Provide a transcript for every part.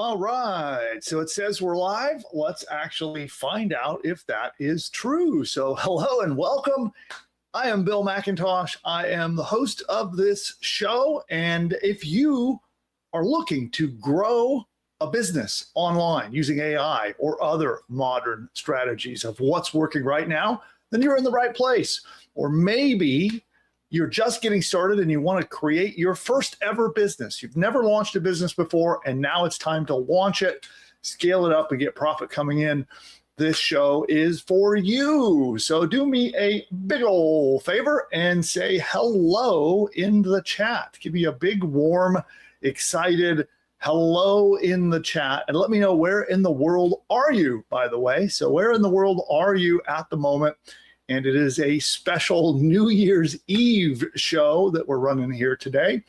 All right, so it says we're live. Let's actually find out if that is true. So hello and welcome. I am Bill McIntosh. I am the host of this show. And if you are looking to grow a business online using AI or other modern strategies of what's working right now, then you're in the right place. Or maybe you're just getting started and you want to create your first ever business. You've never launched a business before, and now it's time to launch it, scale it up, and get profit coming in. This show is for you. So do me a big old favor and say hello in the chat. Give me a big, warm, excited hello in the chat. And let me know where in the world are you, by the way. So where in the world are you at the moment? And it is a special New Year's Eve show that we're running here today.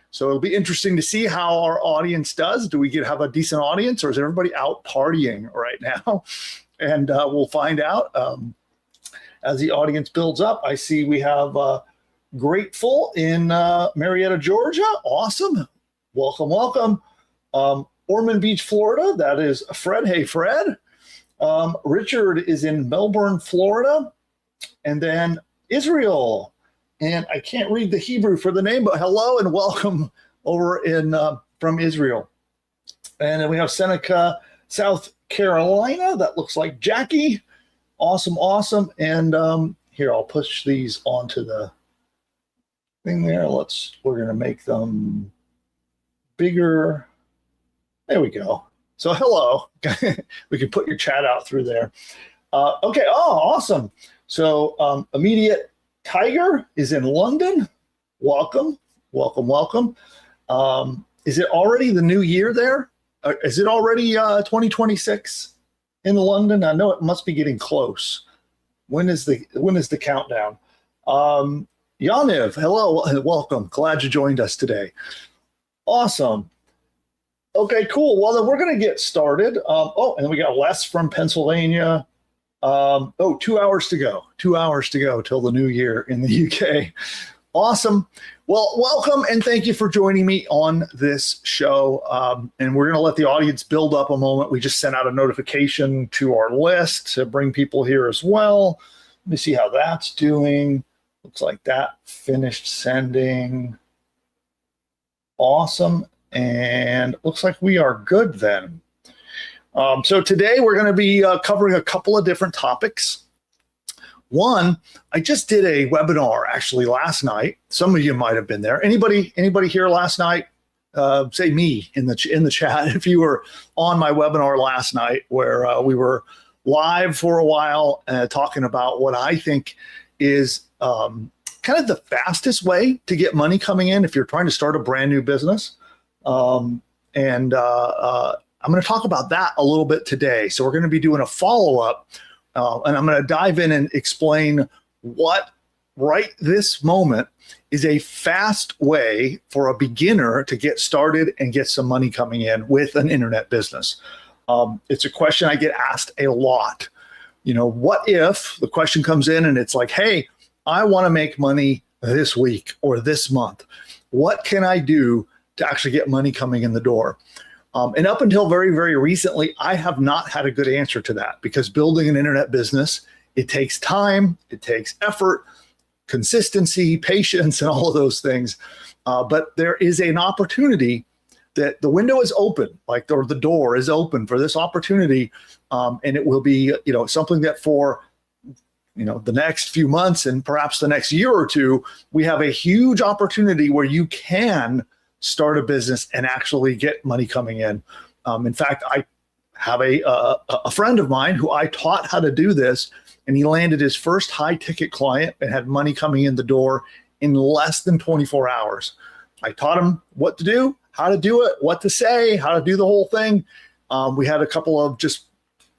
So it'll be interesting to see how our audience does. Do we have a decent audience, or is everybody out partying right now? And we'll find out as the audience builds up. I see we have Grateful in Marietta, Georgia. Awesome. Welcome, welcome. Ormond Beach, Florida. That is Fred. Hey, Fred. Richard is in Melbourne, Florida. And then Israel, and I can't read the Hebrew for the name, but hello and welcome over in from Israel. And then we have Seneca, South Carolina. That looks like Jackie. Awesome, awesome. And here, I'll push these onto the thing there. We're going to make them bigger. There we go. So hello. We can put your chat out through there. Okay. Oh, awesome. So Immediate Tiger is in London. Welcome, welcome, welcome. Is it already the new year there? Is it already 2026 in London? I know it must be getting close. When is the countdown? Yaniv, hello, welcome. Glad you joined us today. Awesome. Okay, cool. Well, then we're going to get started. And then we got Les from Pennsylvania. 2 hours to go. 2 hours to go till the new year in the UK. Awesome. Well, welcome and thank you for joining me on this show. And we're going to let the audience build up a moment. We just sent out a notification to our list to bring people here as well. Let me see how that's doing. Looks like that finished sending. Awesome. And looks like we are good then. So today we're going to be covering a couple of different topics. One, I just did a webinar actually last night. Some of you might have been there. Anybody here last night? Say me in the chat if you were on my webinar last night, where we were live for a while talking about what I think is kind of the fastest way to get money coming in if you're trying to start a brand new business. I'm going to talk about that a little bit today. So we're going to be doing a follow-up, and I'm going to dive in and explain what right this moment is a fast way for a beginner to get started and get some money coming in with an internet business. It's a question I get asked a lot. What if the question comes in and it's like, hey, I want to make money this week or this month. What can I do to actually get money coming in the door? And up until very, very recently, I have not had a good answer to that, because building an internet business, it takes time, it takes effort, consistency, patience, and all of those things. But there is an opportunity that the window is open, or the door is open for this opportunity. And it will be, something that for, the next few months and perhaps the next year or two, we have a huge opportunity where you can start a business and actually get money coming in. In fact, I have a friend of mine who I taught how to do this, and he landed his first high ticket client and had money coming in the door in less than 24 hours. I taught him what to do, how to do it, what to say, how to do the whole thing. We had a couple of just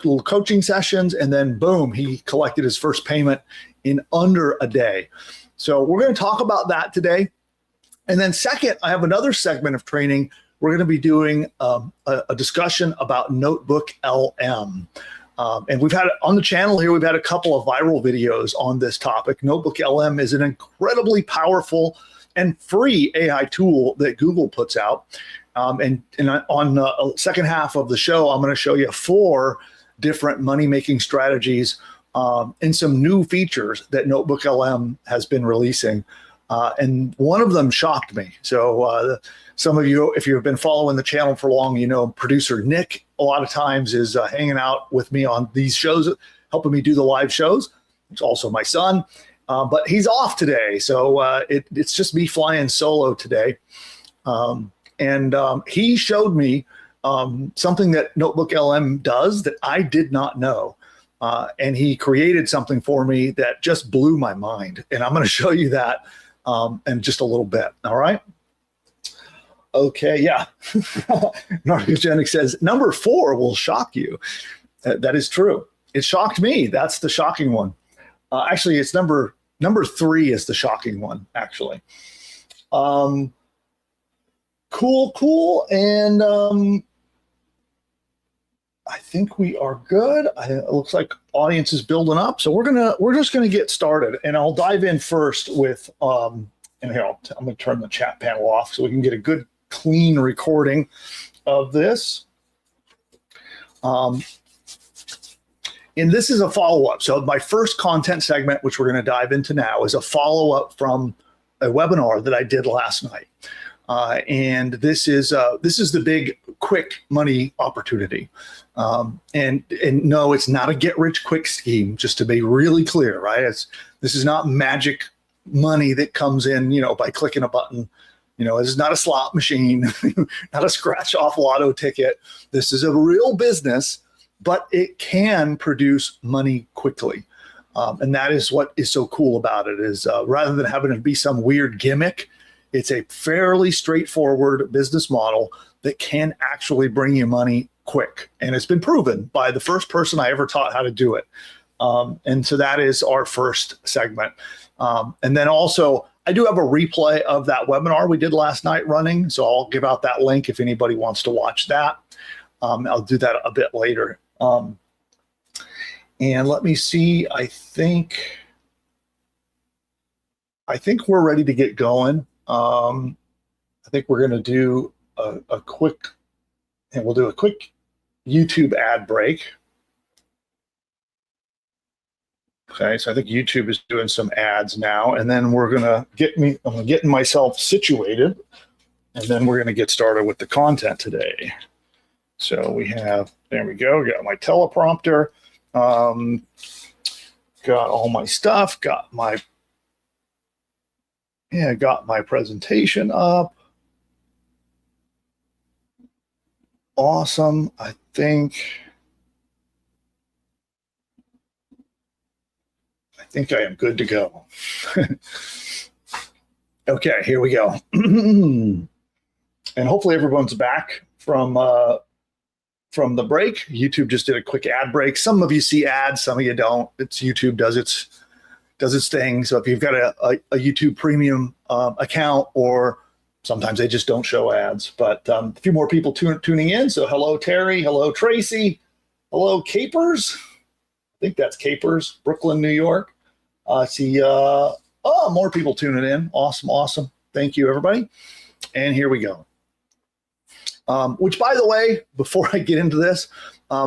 little coaching sessions, and then boom, he collected his first payment in under a day. So we're going to talk about that today. And then second, I have another segment of training. We're going to be doing a discussion about NotebookLM. And we've had on the channel here, we've had a couple of viral videos on this topic. NotebookLM is an incredibly powerful and free AI tool that Google puts out. And on the second half of the show, I'm going to show you 4 different money-making strategies and some new features that NotebookLM has been releasing. And one of them shocked me. So some of you, if you've been following the channel for long, you know producer Nick a lot of times is hanging out with me on these shows, helping me do the live shows. It's also my son, but he's off today. So it's just me flying solo today. And he showed me something that NotebookLM does that I did not know. And he created something for me that just blew my mind. And I'm going to show you that in just a little bit. All right. Okay. Yeah. Narcogenic says number 4 will shock you. That is true. It shocked me. That's the shocking one. Actually, it's number 3 is the shocking one, actually. Cool. And I think we are good. It looks like audience is building up. So we're just gonna get started, and I'll dive in first with and here I'm gonna turn the chat panel off so we can get a good clean recording of this. And this is a follow-up. So my first content segment, which we're gonna dive into now, is a follow-up from a webinar that I did last night. And this is the big quick money opportunity. And no, it's not a get rich quick scheme, just to be really clear, right? This is not magic money that comes in, by clicking a button. This is not a slot machine, not a scratch off lotto ticket. This is a real business, but it can produce money quickly. And that is what is so cool about it is rather than having it be some weird gimmick, it's a fairly straightforward business model that can actually bring you money quick. And it's been proven by the first person I ever taught how to do it. And so that is our first segment. And then also, I do have a replay of that webinar we did last night running. So I'll give out that link if anybody wants to watch that. I'll do that a bit later. And let me see, I think we're ready to get going. I think we're going to do a quick YouTube ad break. Okay, so I think YouTube is doing some ads now, and then I'm getting myself situated, and then we're going to get started with the content today. So there we go, got my teleprompter, got all my stuff, got my presentation up. Awesome. I think I am good to go. Okay, here we go. And hopefully everyone's back from the break. YouTube just did a quick ad break. Some of you see ads, some of you don't. It's YouTube does its thing. So if you've got a YouTube premium account, or sometimes they just don't show ads, but a few more people tuning in. So hello, Terry. Hello, Tracy. Hello, Capers. I think that's Capers, Brooklyn, New York. I see more people tuning in. Awesome. Thank you, everybody. And here we go. Which, by the way, before I get into this,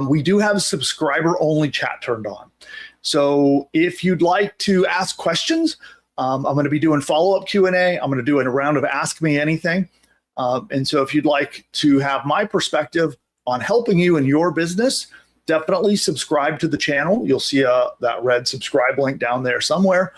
we do have subscriber-only chat turned on. So if you'd like to ask questions, I'm going to be doing follow-up Q&A. I'm going to do a round of Ask Me Anything. And so if you'd like to have my perspective on helping you in your business, definitely subscribe to the channel. You'll see that red subscribe link down there somewhere.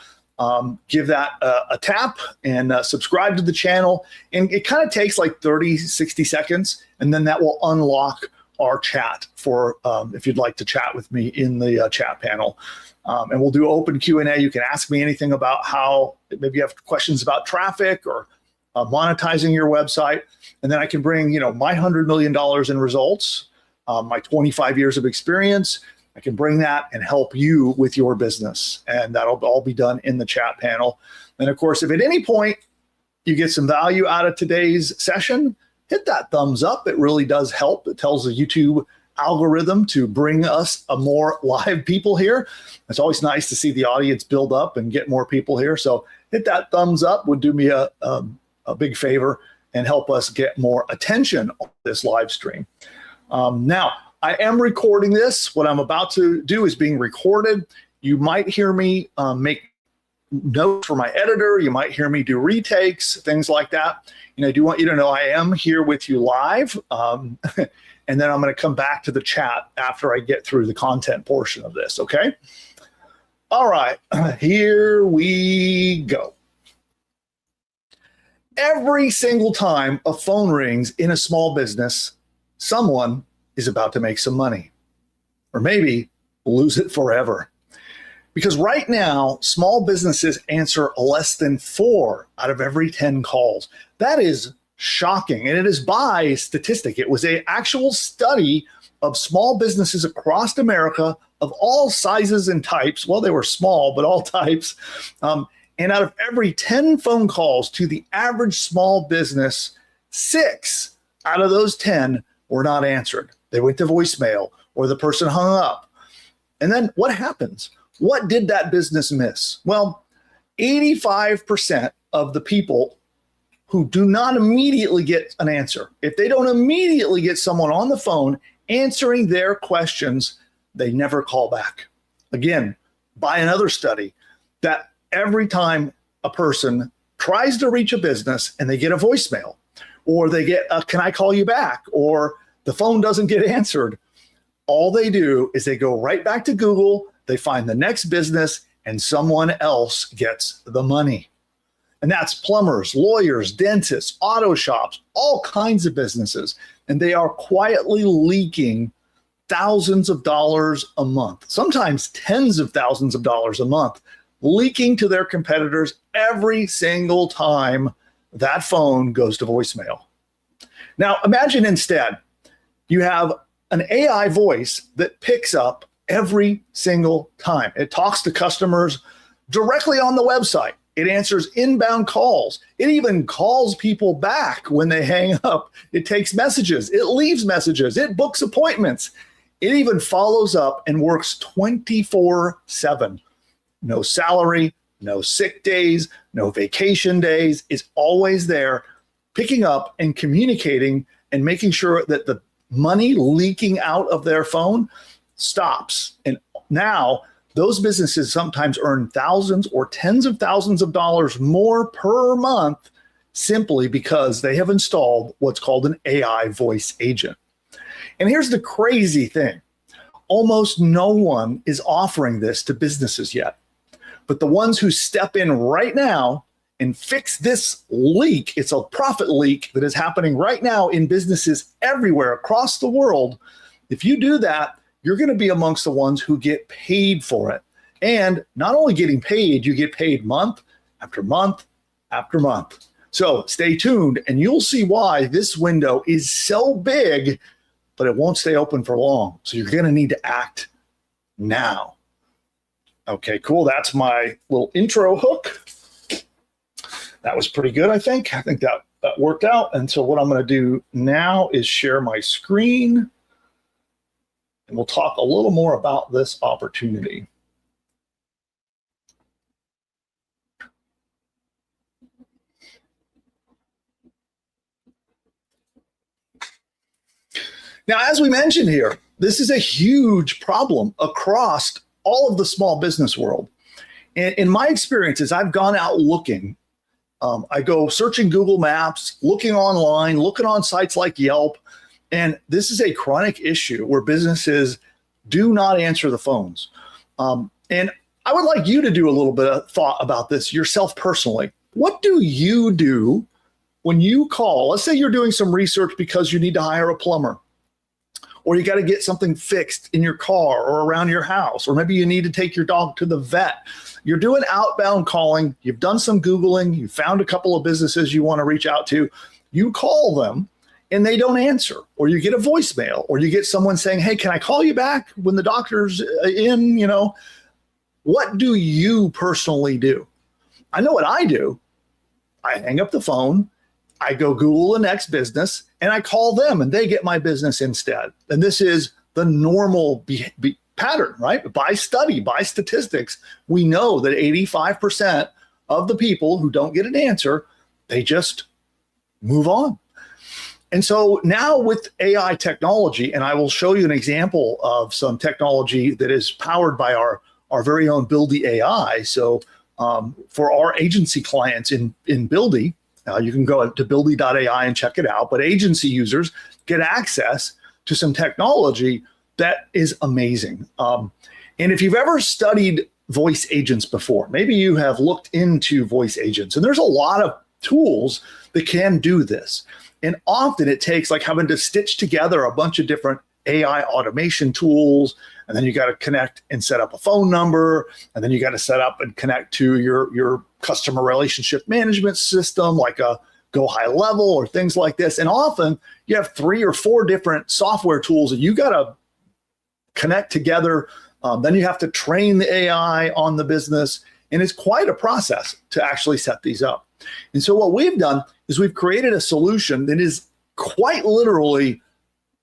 Give that a tap and subscribe to the channel. And it kind of takes like 30, 60 seconds, and then that will unlock our chat for if you'd like to chat with me in the chat panel. And we'll do open Q&A. You can ask me anything about how, maybe you have questions about traffic or monetizing your website. And then I can bring, my $100 million in results, my 25 years of experience. I can bring that and help you with your business. And that'll all be done in the chat panel. And of course, if at any point you get some value out of today's session, hit that thumbs up. It really does help. It tells the YouTube algorithm to bring us a more live people here. It's always nice to see the audience build up and get more people here. So hit that thumbs up would do me a big favor. and help us get more attention on this live stream. Now, I am recording this. What I'm about to do is being recorded. You might hear me make notes for my editor. You might hear me do retakes, things like that. And I do want you to know I am here with you live. And then I'm going to come back to the chat after I get through the content portion of this, okay? All right, here we go. Every single time a phone rings in a small business, someone is about to make some money, or maybe lose it forever. Because right now, small businesses answer less than 4 out of every 10 calls. That is shocking, and it is by statistic. It was an actual study of small businesses across America of all sizes and types. Well, they were small, but all types. And out of every 10 phone calls to the average small business, 6 out of those 10 were not answered. They went to voicemail or the person hung up. And then what happens? What did that business miss? Well, 85% of the people who do not immediately get an answer, if they don't immediately get someone on the phone answering their questions, they never call back. Again, by another study, that every time a person tries to reach a business and they get a voicemail, or they get a "can I call you back?" or the phone doesn't get answered, all they do is they go right back to Google, they find the next business, and someone else gets the money. And that's plumbers, lawyers, dentists, auto shops, all kinds of businesses. And they are quietly leaking thousands of dollars a month, sometimes tens of thousands of dollars a month, leaking to their competitors every single time that phone goes to voicemail. Now, imagine instead you have an AI voice that picks up every single time. It talks to customers directly on the website. It answers inbound calls. It even calls people back when they hang up. It takes messages. It leaves messages. It books appointments. It even follows up and works 24/7. No salary, no sick days, no vacation days. It's always there, picking up and communicating and making sure that the money leaking out of their phone stops. And now those businesses sometimes earn thousands or tens of thousands of dollars more per month simply because they have installed what's called an AI voice agent. And here's the crazy thing. Almost no one is offering this to businesses yet. But the ones who step in right now and fix this leak, it's a profit leak that is happening right now in businesses everywhere across the world. If you do that, you're going to be amongst the ones who get paid for it. And not only getting paid, you get paid month after month after month. So stay tuned and you'll see why this window is so big, but it won't stay open for long. So you're going to need to act now. Okay, cool. That's my little intro hook. That was pretty good, I think. I think that worked out. And so what I'm going to do now is share my screen. And we'll talk a little more about this opportunity. Now, as we mentioned here, this is a huge problem across all of the small business world. And in my experiences, I've gone out looking. I go searching Google Maps, looking online, looking on sites like Yelp. And this is a chronic issue where businesses do not answer the phones. And I would like you to do a little bit of thought about this yourself personally. What do you do when you call? Let's say you're doing some research because you need to hire a plumber, or you got to get something fixed in your car or around your house, or maybe you need to take your dog to the vet. You're doing outbound calling. You've done some Googling. You found a couple of businesses you want to reach out to. You call them and they don't answer, or you get a voicemail, or you get someone saying, "Hey, can I call you back when the doctor's in?" You know, what do you personally do? I know what I do. I hang up the phone. I go Google the next business and I call them and they get my business instead. And this is the normal pattern, right? By study, by statistics, we know that 85% of the people who don't get an answer, they just move on. And so now with AI technology, and I will show you an example of some technology that is powered by our very own Buildy AI. So for our agency clients in Buildy, you can go to buildy.ai and check it out. But agency users get access to some technology that is amazing. And if you've ever studied voice agents before, maybe you have looked into voice agents, and there's a lot of tools that can do this. And often it takes like having to stitch together a bunch of different AI automation tools, and then you got to connect and set up a phone number, and then you got to set up and connect to your customer relationship management system, like a Go High Level or things like this. And often you have 3 or 4 different software tools that you got to connect together. Then you have to train the AI on the business, and it's quite a process to actually set these up. And so what we've done is we've created a solution that is quite literally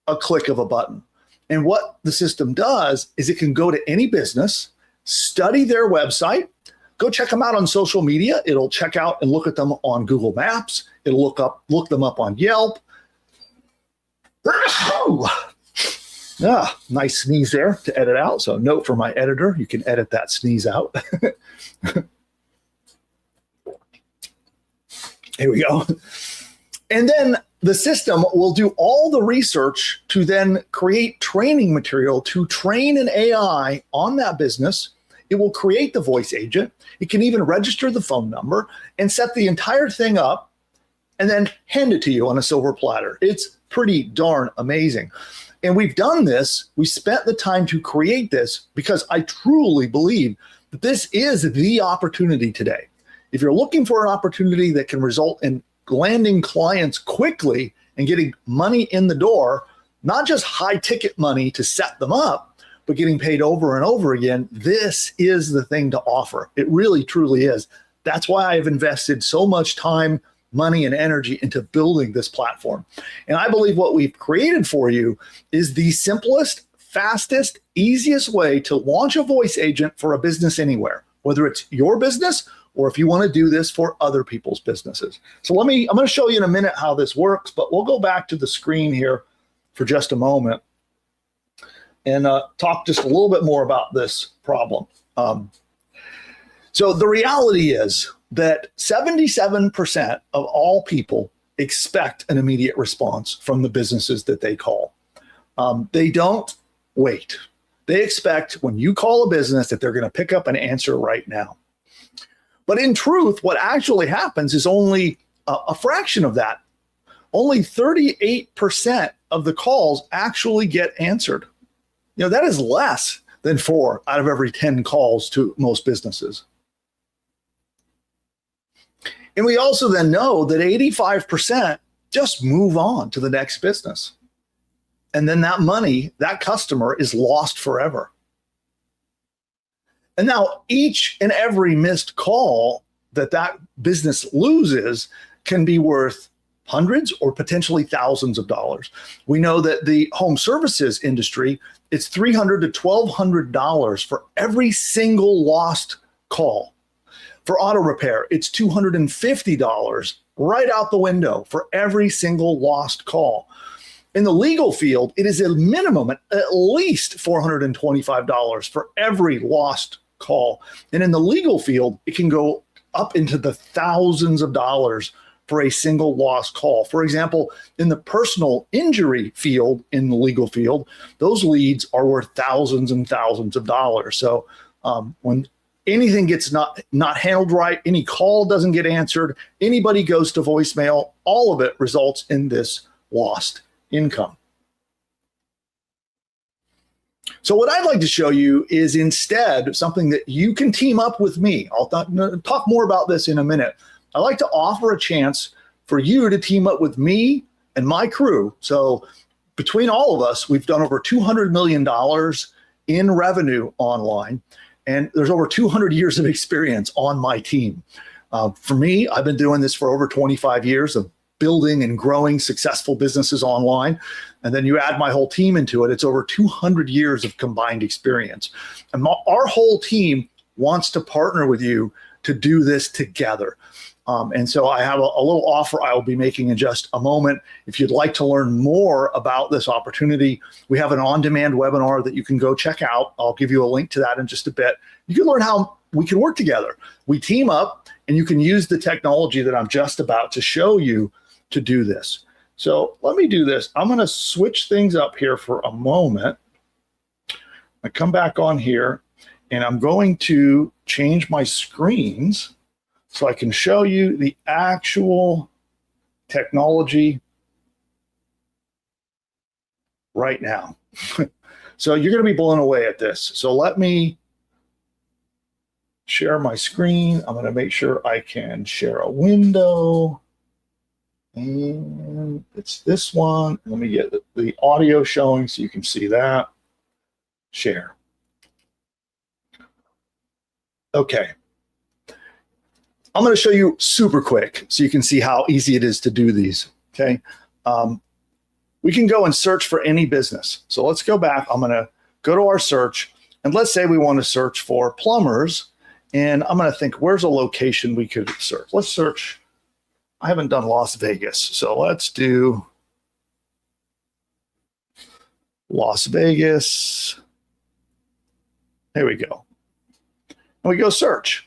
a click of a button. And what the system does is it can go to any business, study their website, go check them out on social media. It'll check out and look at them on Google Maps. It'll look them up on Yelp. Nice sneeze there to edit out. So note for my editor, you can edit that sneeze out. Here we go. And then the system will do all the research to then create training material to train an AI on that business. It will create the voice agent. It can even register the phone number and set the entire thing up and then hand it to you on a silver platter. It's pretty darn amazing. And we've done this. We spent the time to create this because I truly believe that this is the opportunity today. If you're looking for an opportunity that can result in landing clients quickly and getting money in the door, not just high ticket money to set them up, but getting paid over and over again, this is the thing to offer. It really, truly is. That's why I've invested so much time, money, and energy into building this platform. And I believe what we've created for you is the simplest, fastest, easiest way to launch a voice agent for a business anywhere, whether it's your business or if you want to do this for other people's businesses. So I'm going to show you in a minute how this works, but we'll go back to the screen here for just a moment and talk just a little bit more about this problem. So the reality is that 77% of all people expect an immediate response from the businesses that they call. They don't wait. They expect when you call a business that they're going to pick up and answer right now. But in truth, what actually happens is only a fraction of that. Only 38% of the calls actually get answered. You know, that is less than 4 out of every 10 calls to most businesses. And we also then know that 85% just move on to the next business. And then that money, that customer is lost forever. And now each and every missed call that business loses can be worth hundreds or potentially thousands of dollars. We know that the home services industry, it's $300 to $1,200 for every single lost call. For auto repair, it's $250 right out the window for every single lost call. In the legal field, it is a minimum at least $425 for every lost call. And in the legal field, it can go up into the thousands of dollars for a single lost call. For example, in the personal injury field, in the legal field, those leads are worth thousands and thousands of dollars. So when anything gets not handled right, any call doesn't get answered, anybody goes to voicemail, all of it results in this lost income. So what I'd like to show you is instead something that you can team up with me. I'll talk more about this in a minute. I like to offer a chance for you to team up with me and my crew. So between all of us, we've done over $200 million in revenue online, and there's over 200 years of experience on my team. For me, I've been doing this for over 25 years of building and growing successful businesses online. And then you add my whole team into it, it's over 200 years of combined experience. And our whole team wants to partner with you to do this together. And so I have a little offer I will be making in just a moment. If you'd like to learn more about this opportunity, we have an on-demand webinar that you can go check out. I'll give you a link to that in just a bit. You can learn how we can work together. We team up, and you can use the technology that I'm just about to show you to do this. So let me do this. I'm going to switch things up here for a moment. I come back on here, and I'm going to change my screens so I can show you the actual technology right now. So you're going to be blown away at this. So let me share my screen. I'm going to make sure I can share a window. And it's this one. Let me get the audio showing so you can see that. Share. Okay. I'm going to show you super quick so you can see how easy it is to do these, okay? We can go and search for any business. So let's go back. I'm going to go to our search, and let's say we want to search for plumbers, and I'm going to think, where's a location we could search? Let's search. I haven't done Las Vegas, so let's do Las Vegas. There we go. And we go search.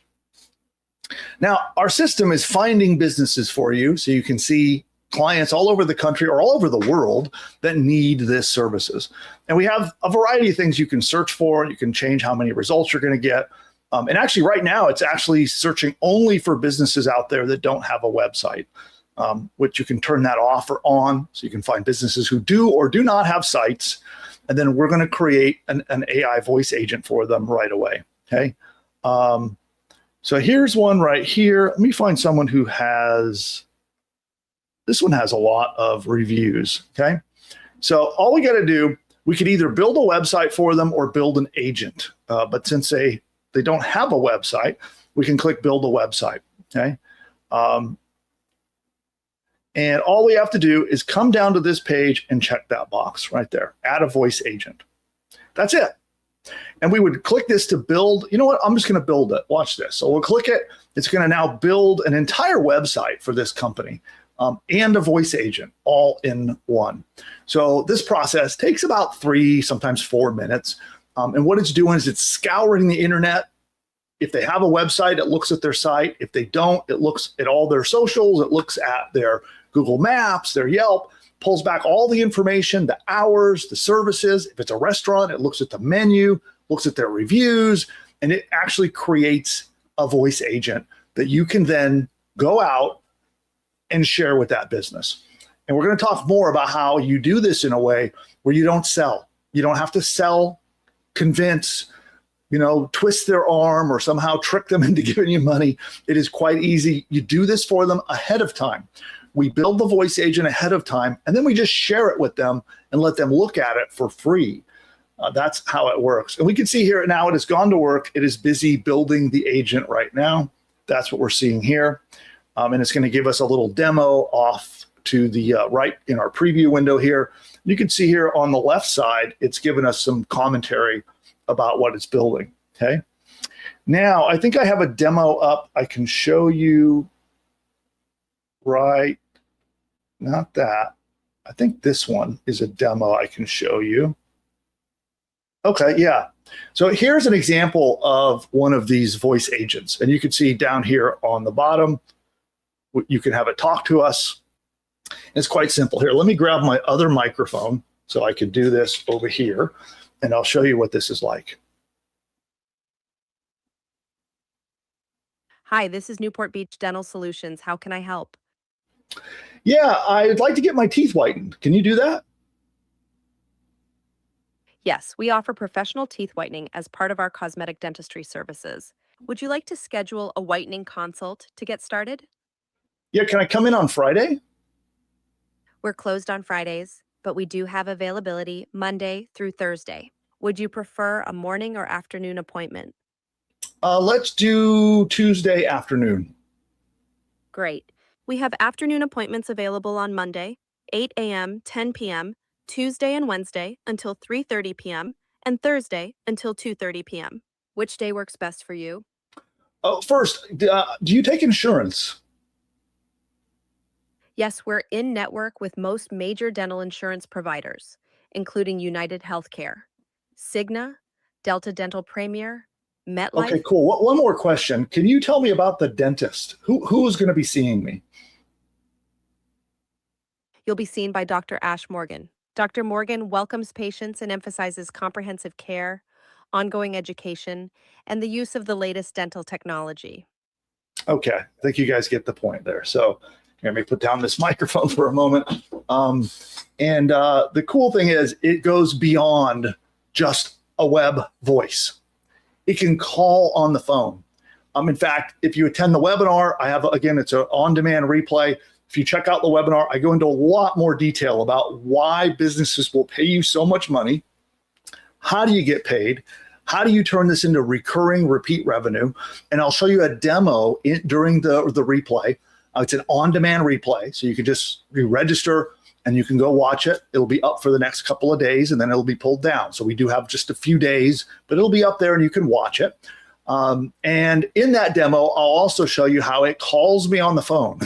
Now, our system is finding businesses for you so you can see clients all over the country or all over the world that need this services. And we have a variety of things you can search for. You can change how many results you're going to get. And actually, right now, it's actually searching only for businesses out there that don't have a website, which you can turn that off or on so you can find businesses who do or do not have sites. And then we're going to create an AI voice agent for them right away. Okay. So here's one right here. Let me find someone who has, this one has a lot of reviews, okay? So all we gotta do, we could either build a website for them or build an agent. But since they don't have a website, we can click build a website, okay? And all we have to do is come down to this page and check that box right there, add a voice agent. That's it. And we would click this to build. You know what? I'm just going to build it. Watch this. So we'll click it. It's going to now build an entire website for this company and a voice agent all in one. So this process takes about 3, sometimes 4 minutes. And what it's doing is it's scouring the internet. If they have a website, it looks at their site. If they don't, it looks at all their socials. It looks at their Google Maps, their Yelp, pulls back all the information, the hours, the services. If it's a restaurant, it looks at the menu, looks at their reviews, and it actually creates a voice agent that you can then go out and share with that business. And we're going to talk more about how you do this in a way where you don't sell. You don't have to sell, convince, twist their arm or somehow trick them into giving you money. It is quite easy. You do this for them ahead of time. We build the voice agent ahead of time, and then we just share it with them and let them look at it for free. That's how it works. And we can see here now it has gone to work. It is busy building the agent right now. That's what we're seeing here. And it's going to give us a little demo off to the right in our preview window here. You can see here on the left side, it's given us some commentary about what it's building. Okay. Now, I think I have a demo up. I can show you right. Not that. I think this one is a demo I can show you. Okay, yeah. So here's an example of one of these voice agents. And you can see down here on the bottom, you can have it talk to us. It's quite simple. Here, let me grab my other microphone so I can do this over here, and I'll show you what this is like. Hi, this is Newport Beach Dental Solutions. How can I help? Yeah, I'd like to get my teeth whitened. Can you do that? Yes, we offer professional teeth whitening as part of our cosmetic dentistry services. Would you like to schedule a whitening consult to get started? Yeah, can I come in on Friday? We're closed on Fridays, but we do have availability Monday through Thursday. Would you prefer a morning or afternoon appointment? Let's do Tuesday afternoon. Great. We have afternoon appointments available on Monday, 8 a.m., 10 p.m., Tuesday and Wednesday until 3:30 p.m., and Thursday until 2:30 p.m. Which day works best for you? Oh, first, do you take insurance? Yes, we're in network with most major dental insurance providers, including United Healthcare, Cigna, Delta Dental Premier, MetLife. Okay, cool. One more question. Can you tell me about the dentist? Who's going to be seeing me? You'll be seen by Dr. Ash Morgan. Dr. Morgan welcomes patients and emphasizes comprehensive care, ongoing education, and the use of the latest dental technology. Okay, I think you guys get the point there. So let me put down this microphone for a moment. The cool thing is it goes beyond just a web voice. It can call on the phone. In fact, if you attend the webinar, I have, again, it's an on-demand replay. If you check out the webinar, I go into a lot more detail about why businesses will pay you so much money. How do you get paid? How do you turn this into recurring repeat revenue? And I'll show you a demo during the replay. It's an on-demand replay, so you can just register and you can go watch it. It'll be up for the next couple of days, and then it'll be pulled down. So we do have just a few days, but it'll be up there and you can watch it. And in that demo, I'll also show you how it calls me on the phone.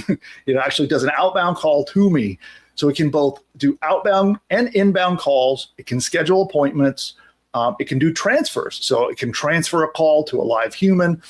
It actually does an outbound call to me. So it can both do outbound and inbound calls. It can schedule appointments. It can do transfers. So it can transfer a call to a live human.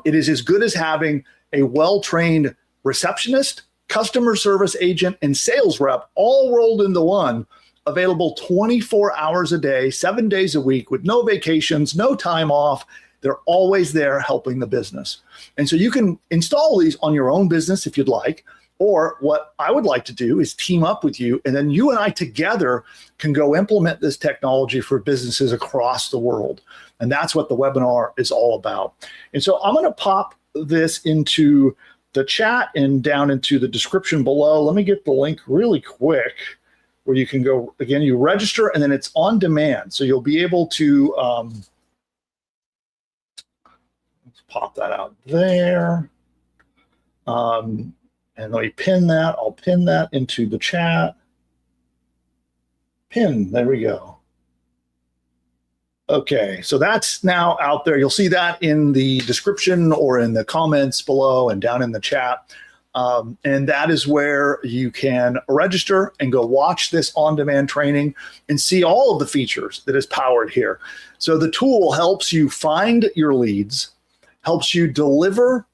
It is as good as having a well-trained receptionist, customer service agent, and sales rep all rolled into one, available 24 hours a day, 7 days a week with no vacations, no time off. They're always there helping the business. And so you can install these on your own business if you'd like. Or what I would like to do is team up with you, and then you and I together can go implement this technology for businesses across the world. And that's what the webinar is all about. And so I'm going to pop this into the chat and down into the description below. Let me get the link really quick where you can go, again, you register and then it's on demand. So you'll be able to, let's pop that out there. And let me pin that. I'll pin that into the chat. Pin, there we go. Okay, so that's now out there. You'll see that in the description or in the comments below and down in the chat. And that is where you can register and go watch this on-demand training and see all of the features that is powered here. So the tool helps you find your leads, helps you deliver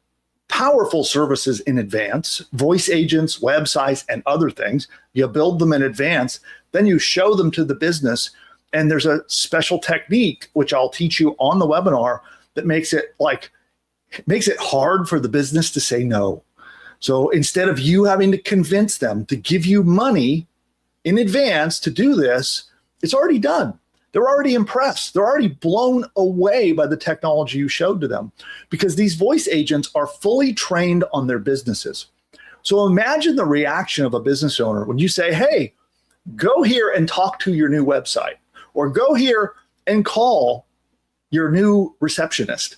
powerful services in advance, voice agents, websites, and other things. You build them in advance, then you show them to the business. And there's a special technique, which I'll teach you on the webinar, that makes it hard for the business to say no. So instead of you having to convince them to give you money in advance to do this, it's already done. They're already impressed. They're already blown away by the technology you showed to them, because these voice agents are fully trained on their businesses. So imagine the reaction of a business owner when you say, hey, go here and talk to your new website, or go here and call your new receptionist.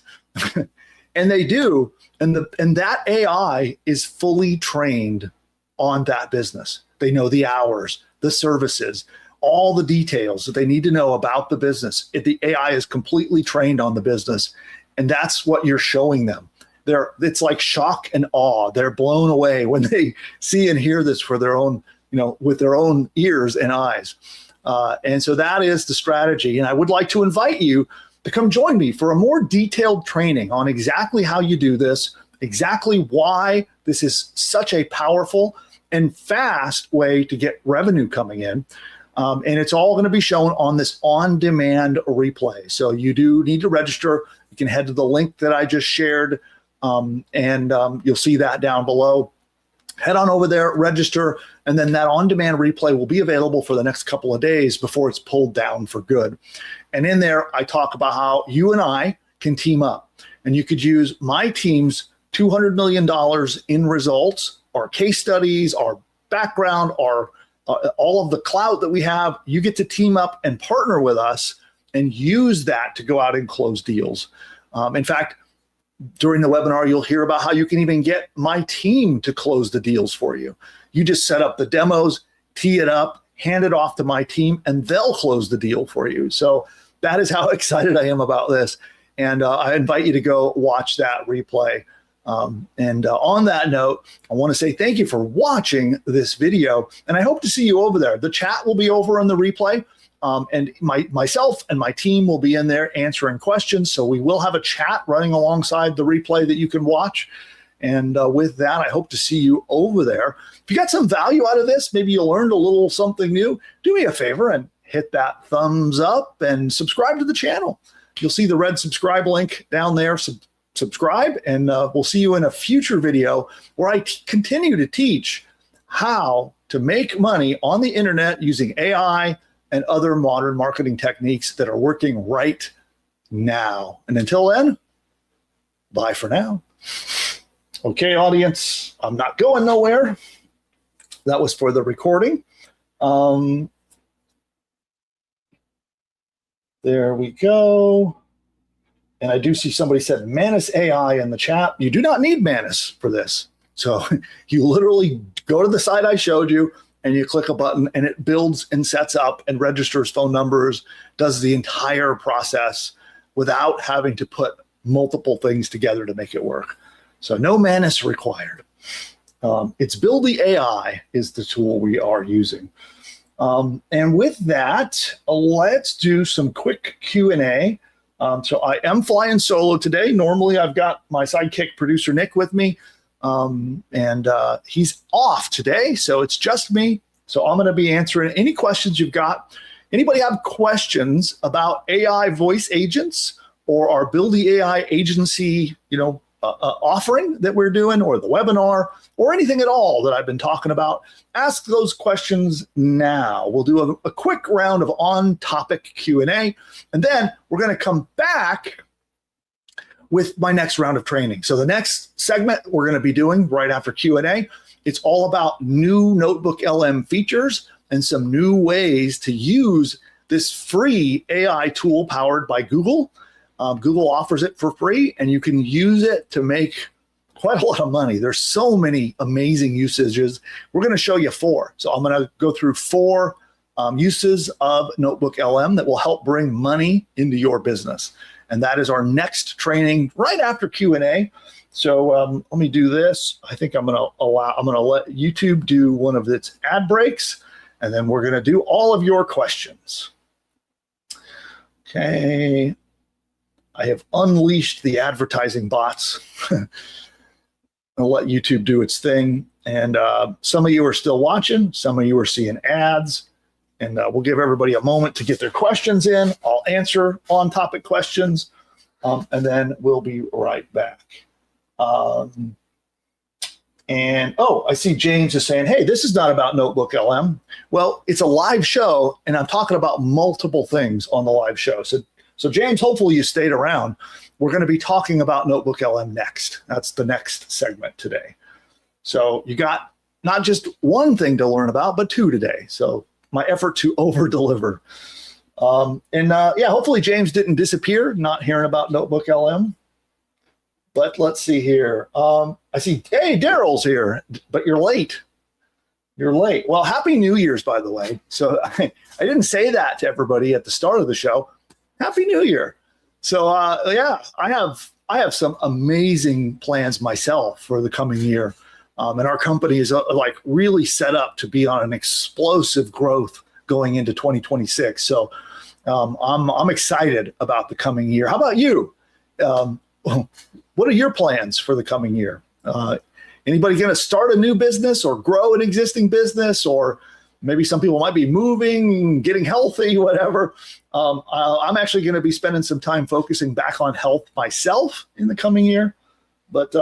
And they do. And that AI is fully trained on that business. They know the hours, the services, all the details that they need to know about the business. The AI is completely trained on the business, and that's what you're showing them. It's like shock and awe. They're blown away when they see and hear this for their own, with their own ears and eyes. And so that is the strategy. And I would like to invite you to come join me for a more detailed training on exactly how you do this, exactly why this is such a powerful and fast way to get revenue coming in. And it's all going to be shown on this on-demand replay. So you do need to register. You can head to the link that I just shared, and you'll see that down below. Head on over there, register, and then that on-demand replay will be available for the next couple of days before it's pulled down for good. And in there, I talk about how you and I can team up. And you could use my team's $200 million in results, our case studies, our background, our all of the clout that we have. You get to team up and partner with us and use that to go out and close deals. In fact, during the webinar, you'll hear about how you can even get my team to close the deals for you. You just set up the demos, tee it up, hand it off to my team, and they'll close the deal for you. So that is how excited I am about this. And I invite you to go watch that replay. On that note, I want to say thank you for watching this video, and I hope to see you over there. The chat will be over on the replay, and myself and my team will be in there answering questions. So we will have a chat running alongside the replay that you can watch. And with that, I hope to see you over there. If you got some value out of this, maybe you learned a little something new, do me a favor and hit that thumbs up and subscribe to the channel. You'll see the red subscribe link down there. Subscribe, and we'll see you in a future video where I continue to teach how to make money on the internet using AI and other modern marketing techniques that are working right now. And until then, bye for now. Okay, audience, I'm not going nowhere. That was for the recording. There we go. And I do see somebody said Manus AI in the chat. You do not need Manus for this. So you literally go to the site I showed you and you click a button and it builds and sets up and registers phone numbers, does the entire process without having to put multiple things together to make it work. So no Manus required. It's Buildy AI is the tool we are using. And with that, let's do some quick Q&A. So I am flying solo today. Normally I've got my sidekick producer Nick with me, and he's off today, so it's just me. So I'm going to be answering any questions you've got. Anybody have questions about AI voice agents or our Buildy AI agency, offering that we're doing, or the webinar, or anything at all that I've been talking about? Ask those questions now. We'll do a quick round of on-topic Q&A, and then we're going to come back with my next round of training. So the next segment we're going to be doing right after Q&A, it's all about new NotebookLM features and some new ways to use this free AI tool powered by Google. Google offers it for free, and you can use it to make quite a lot of money. There's so many amazing usages. We're going to show you 4. So I'm going to go through 4 uses of NotebookLM that will help bring money into your business. And that is our next training right after Q&A. So let me do this. I think I'm going to let YouTube do one of its ad breaks, and then we're going to do all of your questions. Okay. I have unleashed the advertising bots. I'll let YouTube do its thing. And some of you are still watching. Some of you are seeing ads. And we'll give everybody a moment to get their questions in. I'll answer on-topic questions, and then we'll be right back. I see James is saying, hey, this is not about NotebookLM. Well, it's a live show, and I'm talking about multiple things on the live show. So James, hopefully you stayed around. We're going to be talking about NotebookLM next. That's the next segment today. So you got not just one thing to learn about, but 2 today. So my effort to over-deliver. Hopefully James didn't disappear, not hearing about NotebookLM. But let's see here. I see, hey, Daryl's here, but you're late. You're late. Well, Happy New Year's, by the way. So I didn't say that to everybody at the start of the show. Happy New Year. So I have some amazing plans myself for the coming year. And our company is really set up to be on an explosive growth going into 2026. So I'm excited about the coming year. How about you? What are your plans for the coming year? Anybody going to start a new business or grow an existing business, or maybe some people might be moving, getting healthy, whatever. I'm actually going to be spending some time focusing back on health myself in the coming year. But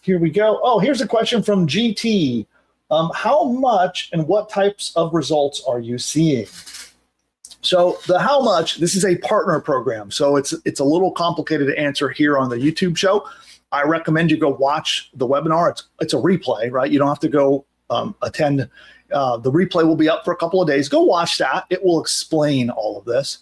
here we go. Oh, here's a question from GT. How much and what types of results are you seeing? So the how much, this is a partner program. So it's a little complicated to answer here on the YouTube show. I recommend you go watch the webinar. It's a replay, right? You don't have to go attend. The replay will be up for a couple of days. Go watch that. It will explain all of this.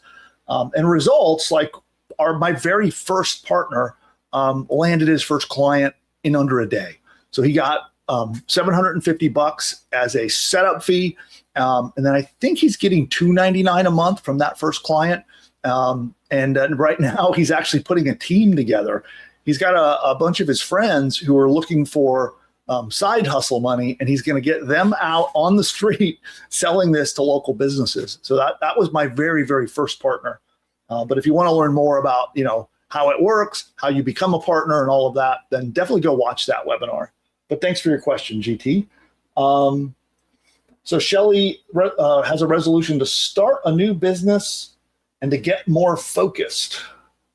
And results, like my very first partner landed his first client in under a day. So he got $750 as a setup fee. And then I think he's getting $299 a month from that first client. And right now he's actually putting a team together. he's got a bunch of his friends who are looking for side hustle money, and he's going to get them out on the street selling this to local businesses. So that was my very, very first partner. But if you want to learn more about, how it works, how you become a partner and all of that, then definitely go watch that webinar. But thanks for your question, GT. So Shelly has a resolution to start a new business and to get more focused.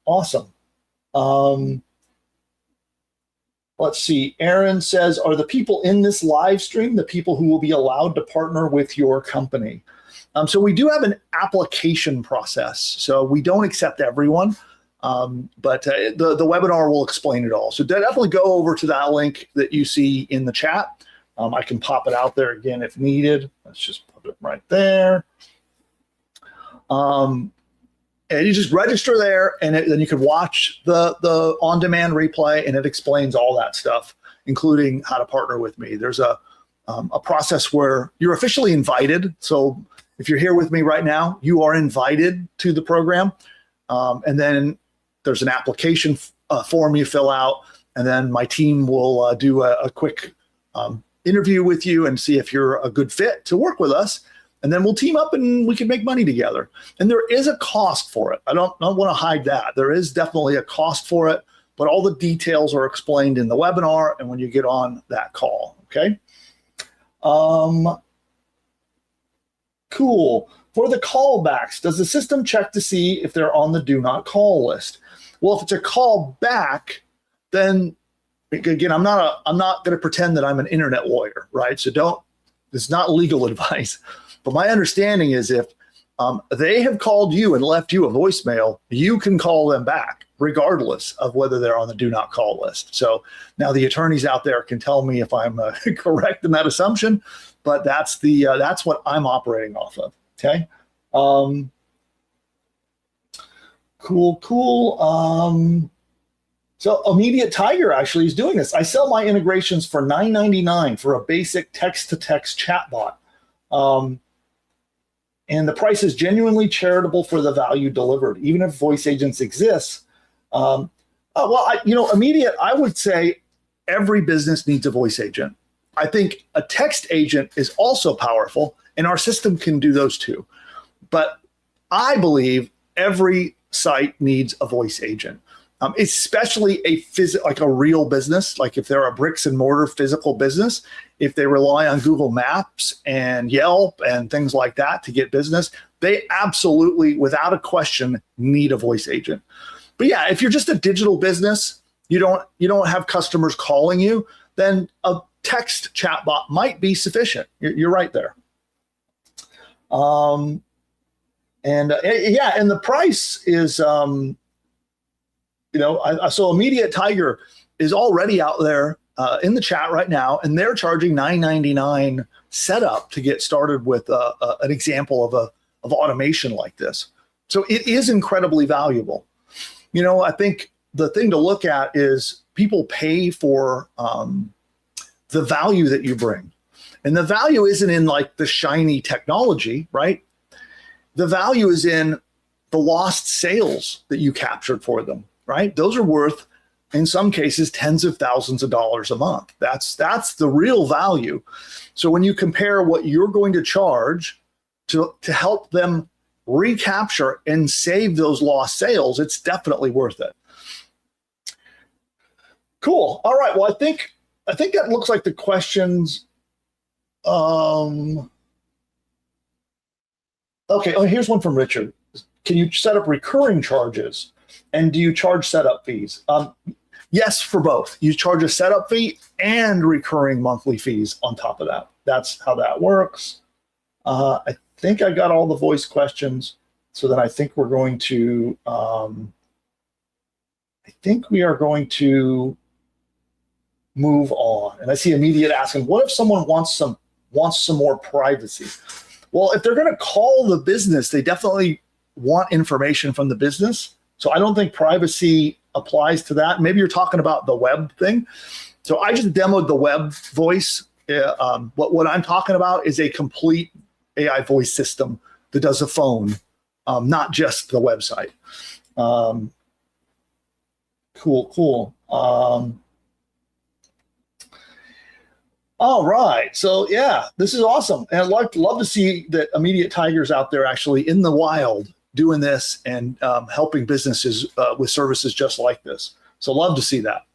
Awesome. Let's see. Aaron says, are the people in this live stream the people who will be allowed to partner with your company? So we do have an application process. So we don't accept everyone, but the webinar will explain it all. So definitely go over to that link that you see in the chat. I can pop it out there again if needed. Let's just put it right there. And you just register there, and then you can watch the on-demand replay, and it explains all that stuff, including how to partner with me. There's a process where you're officially invited. So if you're here with me right now, you are invited to the program. And then there's an application form you fill out, and then my team will do a quick interview with you and see if you're a good fit to work with us. And then we'll team up and we can make money together. And there is a cost for it. I don't want to hide that. There is definitely a cost for it, but all the details are explained in the webinar and when you get on that call, okay? Cool. For the callbacks, does the system check to see if they're on the do not call list? Well, if it's a call back, then again, I'm not going to pretend that I'm an internet lawyer, right? So it's not legal advice. But my understanding is if they have called you and left you a voicemail, you can call them back regardless of whether they're on the do not call list. So now the attorneys out there can tell me if I'm correct in that assumption, but that's what I'm operating off of. Okay. Cool. So Immediate Tiger actually is doing this. I sell my integrations for $9.99 for a basic text-to-text chatbot. And the price is genuinely charitable for the value delivered, even if voice agents exist. Immediate, I would say every business needs a voice agent. I think a text agent is also powerful, and our system can do those too. But I believe every site needs a voice agent. Especially like a real business, like if they're a bricks and mortar physical business, if they rely on Google Maps and Yelp and things like that to get business, they absolutely, without a question, need a voice agent. But yeah, if you're just a digital business, you don't have customers calling you, then a text chatbot might be sufficient. You're right there. And the price is. So Immediate Tiger is already out there in the chat right now, and they're charging $9.99 setup to get started with an example of automation like this. So it is incredibly valuable. I think the thing to look at is people pay for the value that you bring. And the value isn't in like the shiny technology, right? The value is in the lost sales that you captured for them. Right? Those are worth, in some cases, tens of thousands of dollars a month. That's the real value. So when you compare what you're going to charge to help them recapture and save those lost sales, it's definitely worth it. Cool. All right. Well, I think that looks like the questions. Okay. Oh, here's one from Richard. Can you set up recurring charges? And do you charge setup fees? Yes, for both. You charge a setup fee and recurring monthly fees on top of that. That's how that works. I think I got all the voice questions. So then I think we're going to, move on. And I see Immediate asking, what if someone wants some more privacy? Well, if they're going to call the business, they definitely want information from the business. So I don't think privacy applies to that. Maybe you're talking about the web thing. So I just demoed the web voice. What I'm talking about is a complete AI voice system that does a phone, not just the website. Cool. Um, all right. So yeah, this is awesome. And I'd love to see that immediate tigers out there actually in the wild doing this and helping businesses with services just like this. So love to see that.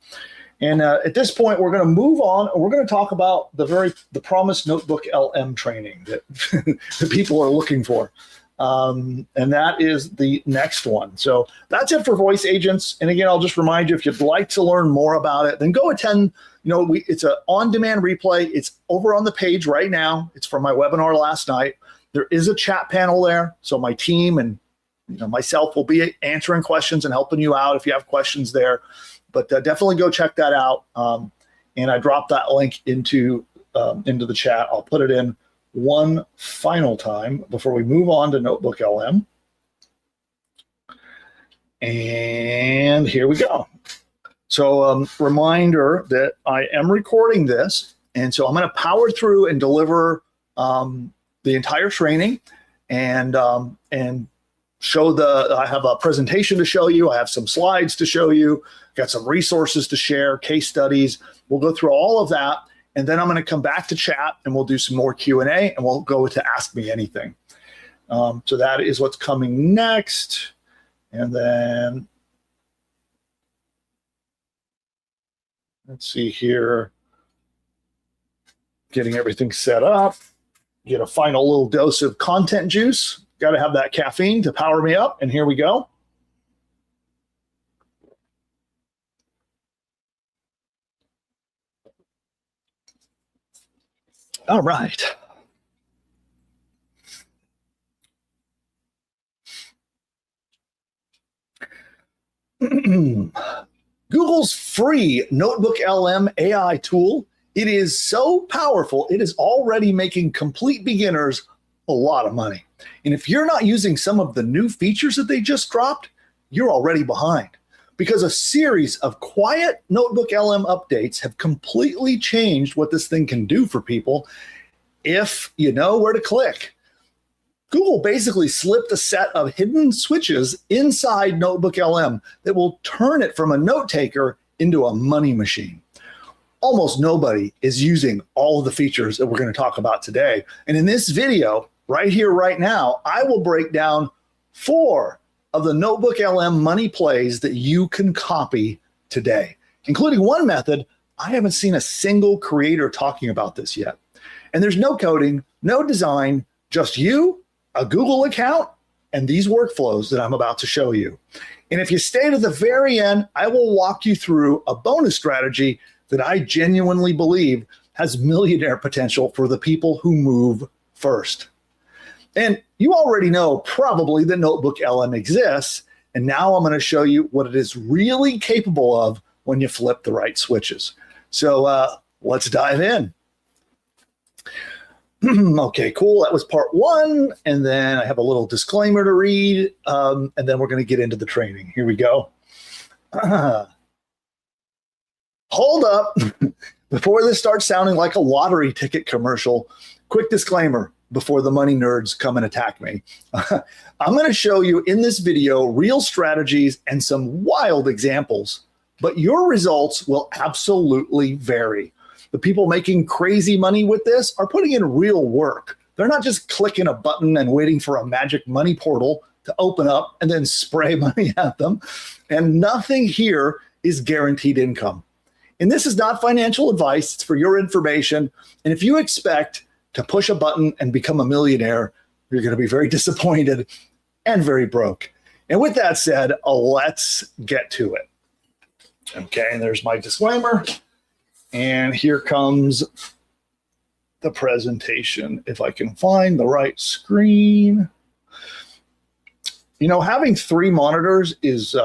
And at this point, we're going to move on. We're going to talk about the promised NotebookLM training that the people are looking for. And that is the next one. So that's it for voice agents. And again, I'll just remind you, if you'd like to learn more about it, then go attend. It's an on-demand replay. It's over on the page right now. It's from my webinar last night. There is a chat panel there. So my team and myself will be answering questions and helping you out if you have questions there. But definitely go check that out. And I dropped that link into the chat. I'll put it in one final time before we move on to NotebookLM. And here we go. So reminder that I am recording this. And so I'm going to power through and deliver the entire training and show I have a presentation to show you. I have some slides to show you. Got some resources to share, case studies. We'll go through all of that. And then I'm going to come back to chat and we'll do some more Q&A and we'll go to Ask Me Anything. So that is what's coming next. And then let's see here. Getting everything set up. Get a final little dose of content juice. Got to have that caffeine to power me up. And here we go. All right. Google's free NotebookLM AI tool. It is so powerful, it is already making complete beginners a lot of money. And if you're not using some of the new features that they just dropped, you're already behind. Because a series of quiet NotebookLM updates have completely changed what this thing can do for people if you know where to click. Google basically slipped a set of hidden switches inside NotebookLM that will turn it from a note taker into a money machine. Almost nobody is using all of the features that we're going to talk about today. And in this video, right here, right now, I will break down 4 of the NotebookLM money plays that you can copy today, including one method I haven't seen a single creator talking about this yet. And there's no coding, no design, just you, a Google account, and these workflows that I'm about to show you. And if you stay to the very end, I will walk you through a bonus strategy that I genuinely believe has millionaire potential for the people who move first. And you already know probably that NotebookLM exists, and now I'm going to show you what it is really capable of when you flip the right switches. So let's dive in. Okay, cool. That was part 1, and then I have a little disclaimer to read, and then we're going to get into the training. Here we go. Hold up. Before this starts sounding like a lottery ticket commercial, quick disclaimer before the money nerds come and attack me. I'm going to show you in this video real strategies and some wild examples, but your results will absolutely vary. The people making crazy money with this are putting in real work. They're not just clicking a button and waiting for a magic money portal to open up and then spray money at them. And nothing here is guaranteed income. And this is not financial advice. It's for your information. And if you expect to push a button and become a millionaire, you're going to be very disappointed and very broke. And with that said, let's get to it. Okay, and there's my disclaimer. And here comes the presentation. If I can find the right screen. Having 3 monitors is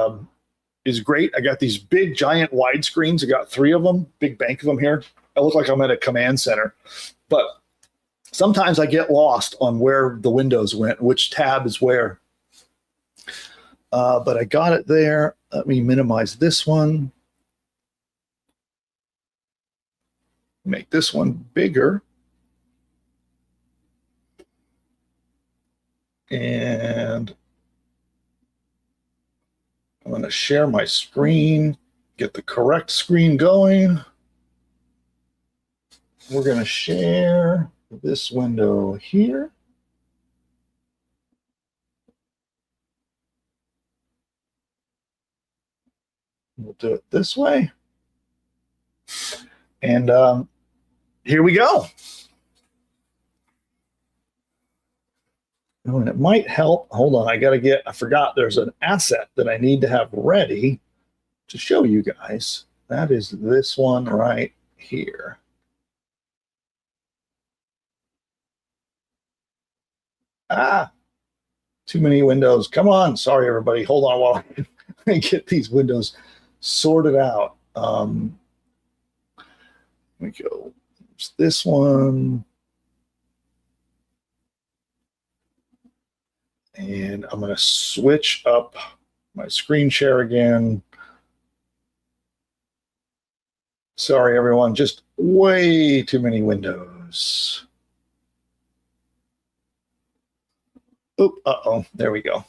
great. I got these big, giant wide screens. I got 3 of them, big bank of them here. I look like I'm at a command center. But sometimes I get lost on where the windows went, which tab is where. But I got it there. Let me minimize this one. Make this one bigger. And I'm going to share my screen. get the correct screen going. We're going to share this window here. We'll do it this way. And here we go. Oh, and it might help. Hold on, I forgot there's an asset that I need to have ready to show you guys. That is this one right here. Too many windows. Come on. Sorry, everybody. Hold on while I get these windows sorted out. Let me go. There's this one. And I'm going to switch up my screen share again. Sorry, everyone. Just way too many windows. Oop, uh-oh. There we go.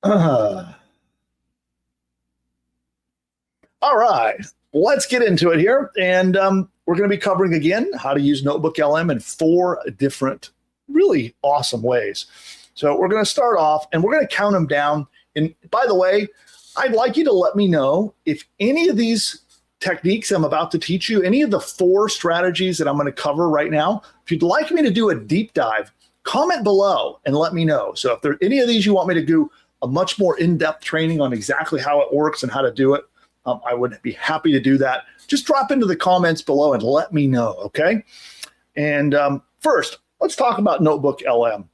All right. Let's get into it here. And we're going to be covering, again, how to use NotebookLM in 4 different really awesome ways. So we're going to start off, and we're going to count them down. And by the way, I'd like you to let me know if any of these techniques I'm about to teach you, any of the 4 strategies that I'm going to cover right now, if you'd like me to do a deep dive, comment below and let me know. So if there are any of these you want me to do a much more in-depth training on exactly how it works and how to do it, I would be happy to do that. Just drop into the comments below and let me know, okay? And first, let's talk about NotebookLM.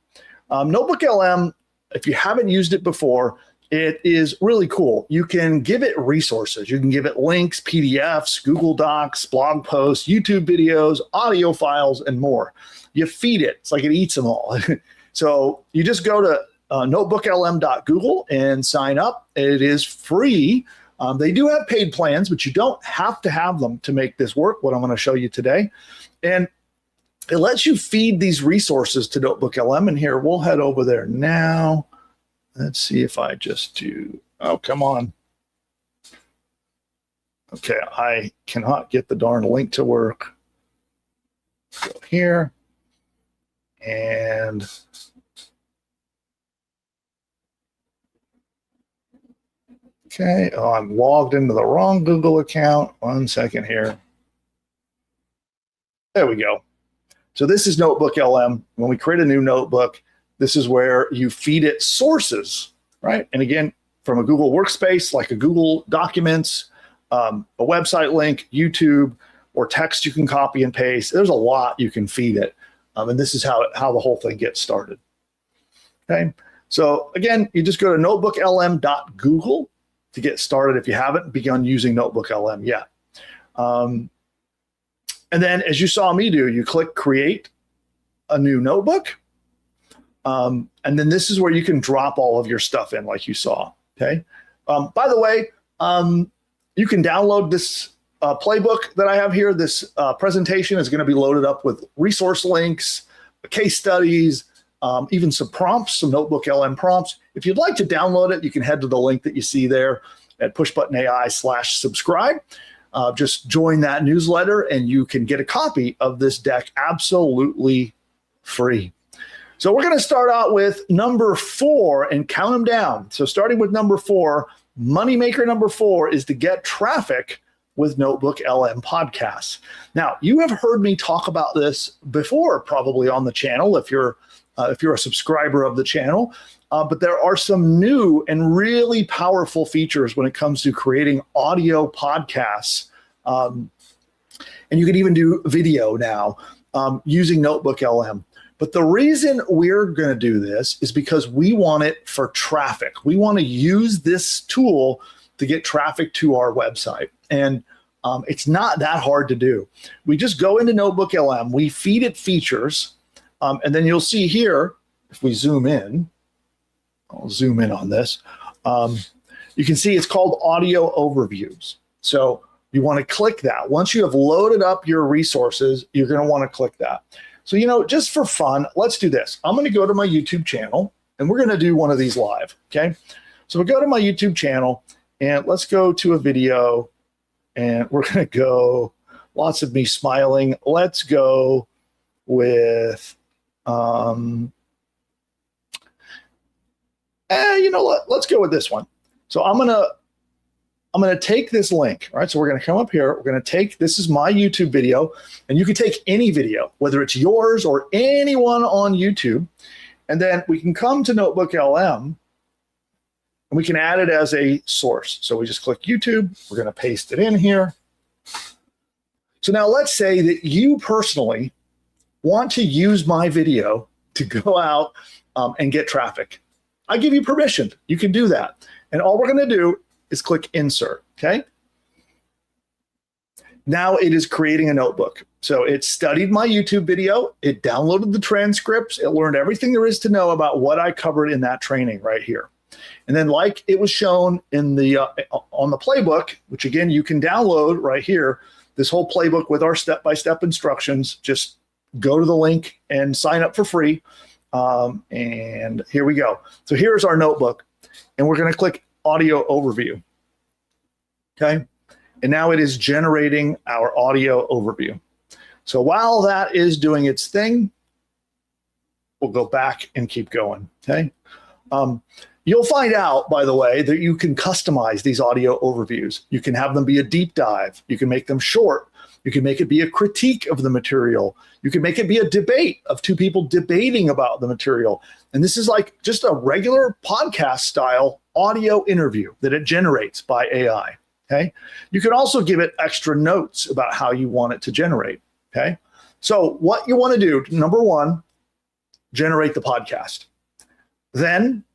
NotebookLM, if you haven't used it before, it is really cool. You can give it resources. You can give it links, PDFs, Google Docs, blog posts, YouTube videos, audio files, and more. You feed it. It's like it eats them all. So you just go to notebooklm.google and sign up. It is free. They do have paid plans, but you don't have to have them to make this work, what I'm going to show you today. And it lets you feed these resources to NotebookLM. And here, we'll head over there now. Let's see if I just do, oh, come on. Okay, I cannot get the darn link to work. Go here. And okay, oh, I'm logged into the wrong Google account. 1 second here. There we go. So this is NotebookLM. When we create a new notebook, this is where you feed it sources, right? And again, from a Google workspace, like a Google Documents, a website link, YouTube, or text you can copy and paste. There's a lot you can feed it. And this is how the whole thing gets started. Okay. So again, you just go to notebooklm.google to get started if you haven't begun using NotebookLM yet. And then, as you saw me do, you click Create a New Notebook. And then this is where you can drop all of your stuff in like you saw, okay? By the way, you can download this playbook that I have here. This presentation is going to be loaded up with resource links, case studies, even some prompts, some NotebookLM prompts. If you'd like to download it, you can head to the link that you see there at pushbuttonai/subscribe. Just join that newsletter and you can get a copy of this deck absolutely free. So we're going to start out with number 4 and count them down. So starting with number 4, moneymaker number 4 is to get traffic with NotebookLM podcasts. Now, you have heard me talk about this before, probably on the channel if you're a subscriber of the channel. But there are some new and really powerful features when it comes to creating audio podcasts. And you can even do video now using NotebookLM. But the reason we're going to do this is because we want it for traffic. We want to use this tool to get traffic to our website. And it's not that hard to do. We just go into NotebookLM, we feed it features, and then you'll see here, if we zoom in, I'll zoom in on this, you can see it's called Audio Overviews. So you want to click that. Once you have loaded up your resources, you're going to want to click that. So, just for fun, let's do this. I'm going to go to my YouTube channel, and we're going to do one of these live, okay? So we go to my YouTube channel and let's go to a video and we're going to go lots of me smiling. Let's go with, you know what? Let's go with this one. So I'm going to take this link, all right? So we're going to come up here. We're going to take, this is my YouTube video, and you can take any video, whether it's yours or anyone on YouTube. And then we can come to NotebookLM and we can add it as a source. So we just click YouTube. We're going to paste it in here. So now let's say that you personally want to use my video to go out and get traffic. I give you permission. You can do that. And all we're going to do is click insert, okay? Now it is creating a notebook. So it studied my YouTube video, it downloaded the transcripts, it learned everything there is to know about what I covered in that training right here. And then like it was shown in the on the playbook, which again, you can download right here, this whole playbook with our step-by-step instructions, just go to the link and sign up for free. And here we go. So here's our notebook and we're going to click audio overview. Okay. And now it is generating our audio overview. So while that is doing its thing, we'll go back and keep going. Okay. You'll find out, by the way, that you can customize these audio overviews. You can have them be a deep dive. You can make them short. You can make it be a critique of the material. You can make it be a debate of two people debating about the material. And this is like just a regular podcast style audio interview that it generates by AI. Okay. You can also give it extra notes about how you want it to generate. Okay. So what you want to do, number one, generate the podcast. Then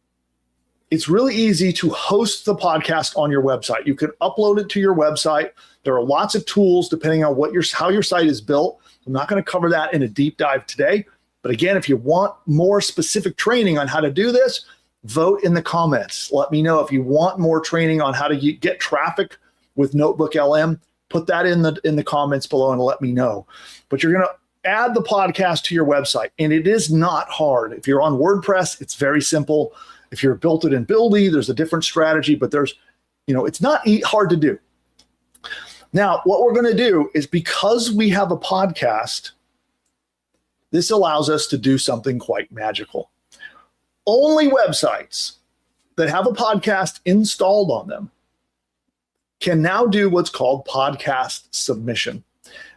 it's really easy to host the podcast on your website. You can upload it to your website. There are lots of tools depending on how your site is built. I'm not going to cover that in a deep dive today. But again, if you want more specific training on how to do this, vote in the comments. Let me know if you want more training on how to get traffic with NotebookLM. Put that in the comments below and let me know. But you're going to add the podcast to your website, and it is not hard. If you're on WordPress, it's very simple. If you're built it in Buildy, there's a different strategy, but it's not hard to do. Now, what we're going to do is, because we have a podcast, this allows us to do something quite magical. Only websites that have a podcast installed on them can now do what's called podcast submission.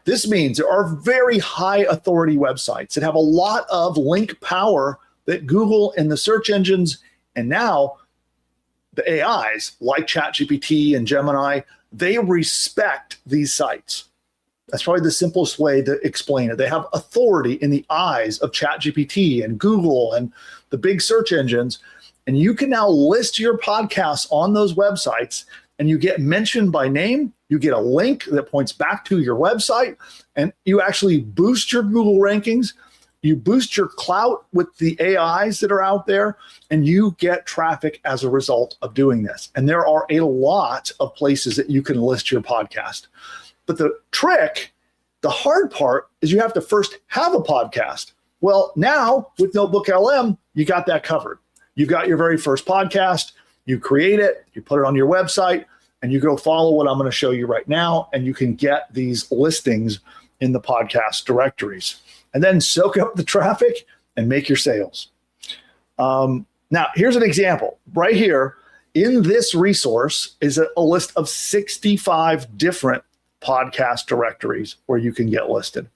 This means there are very high authority websites that have a lot of link power that Google and the search engines, and now the AIs like ChatGPT and Gemini, they respect these sites. That's probably the simplest way to explain it. They have authority in the eyes of ChatGPT and Google and the big search engines. And you can now list your podcasts on those websites, and you get mentioned by name. You get a link that points back to your website, and you actually boost your Google rankings. You boost your clout with the AIs that are out there, and you get traffic as a result of doing this. And there are a lot of places that you can list your podcast. But the trick, the hard part, is you have to first have a podcast. Well, now with NotebookLM, you got that covered. You've got your very first podcast, you create it, you put it on your website, and you go follow what I'm going to show you right now, and you can get these listings in the podcast directories. And then soak up the traffic and make your sales. Now, here's an example. Right here in this resource is a list of 65 different podcast directories where you can get listed.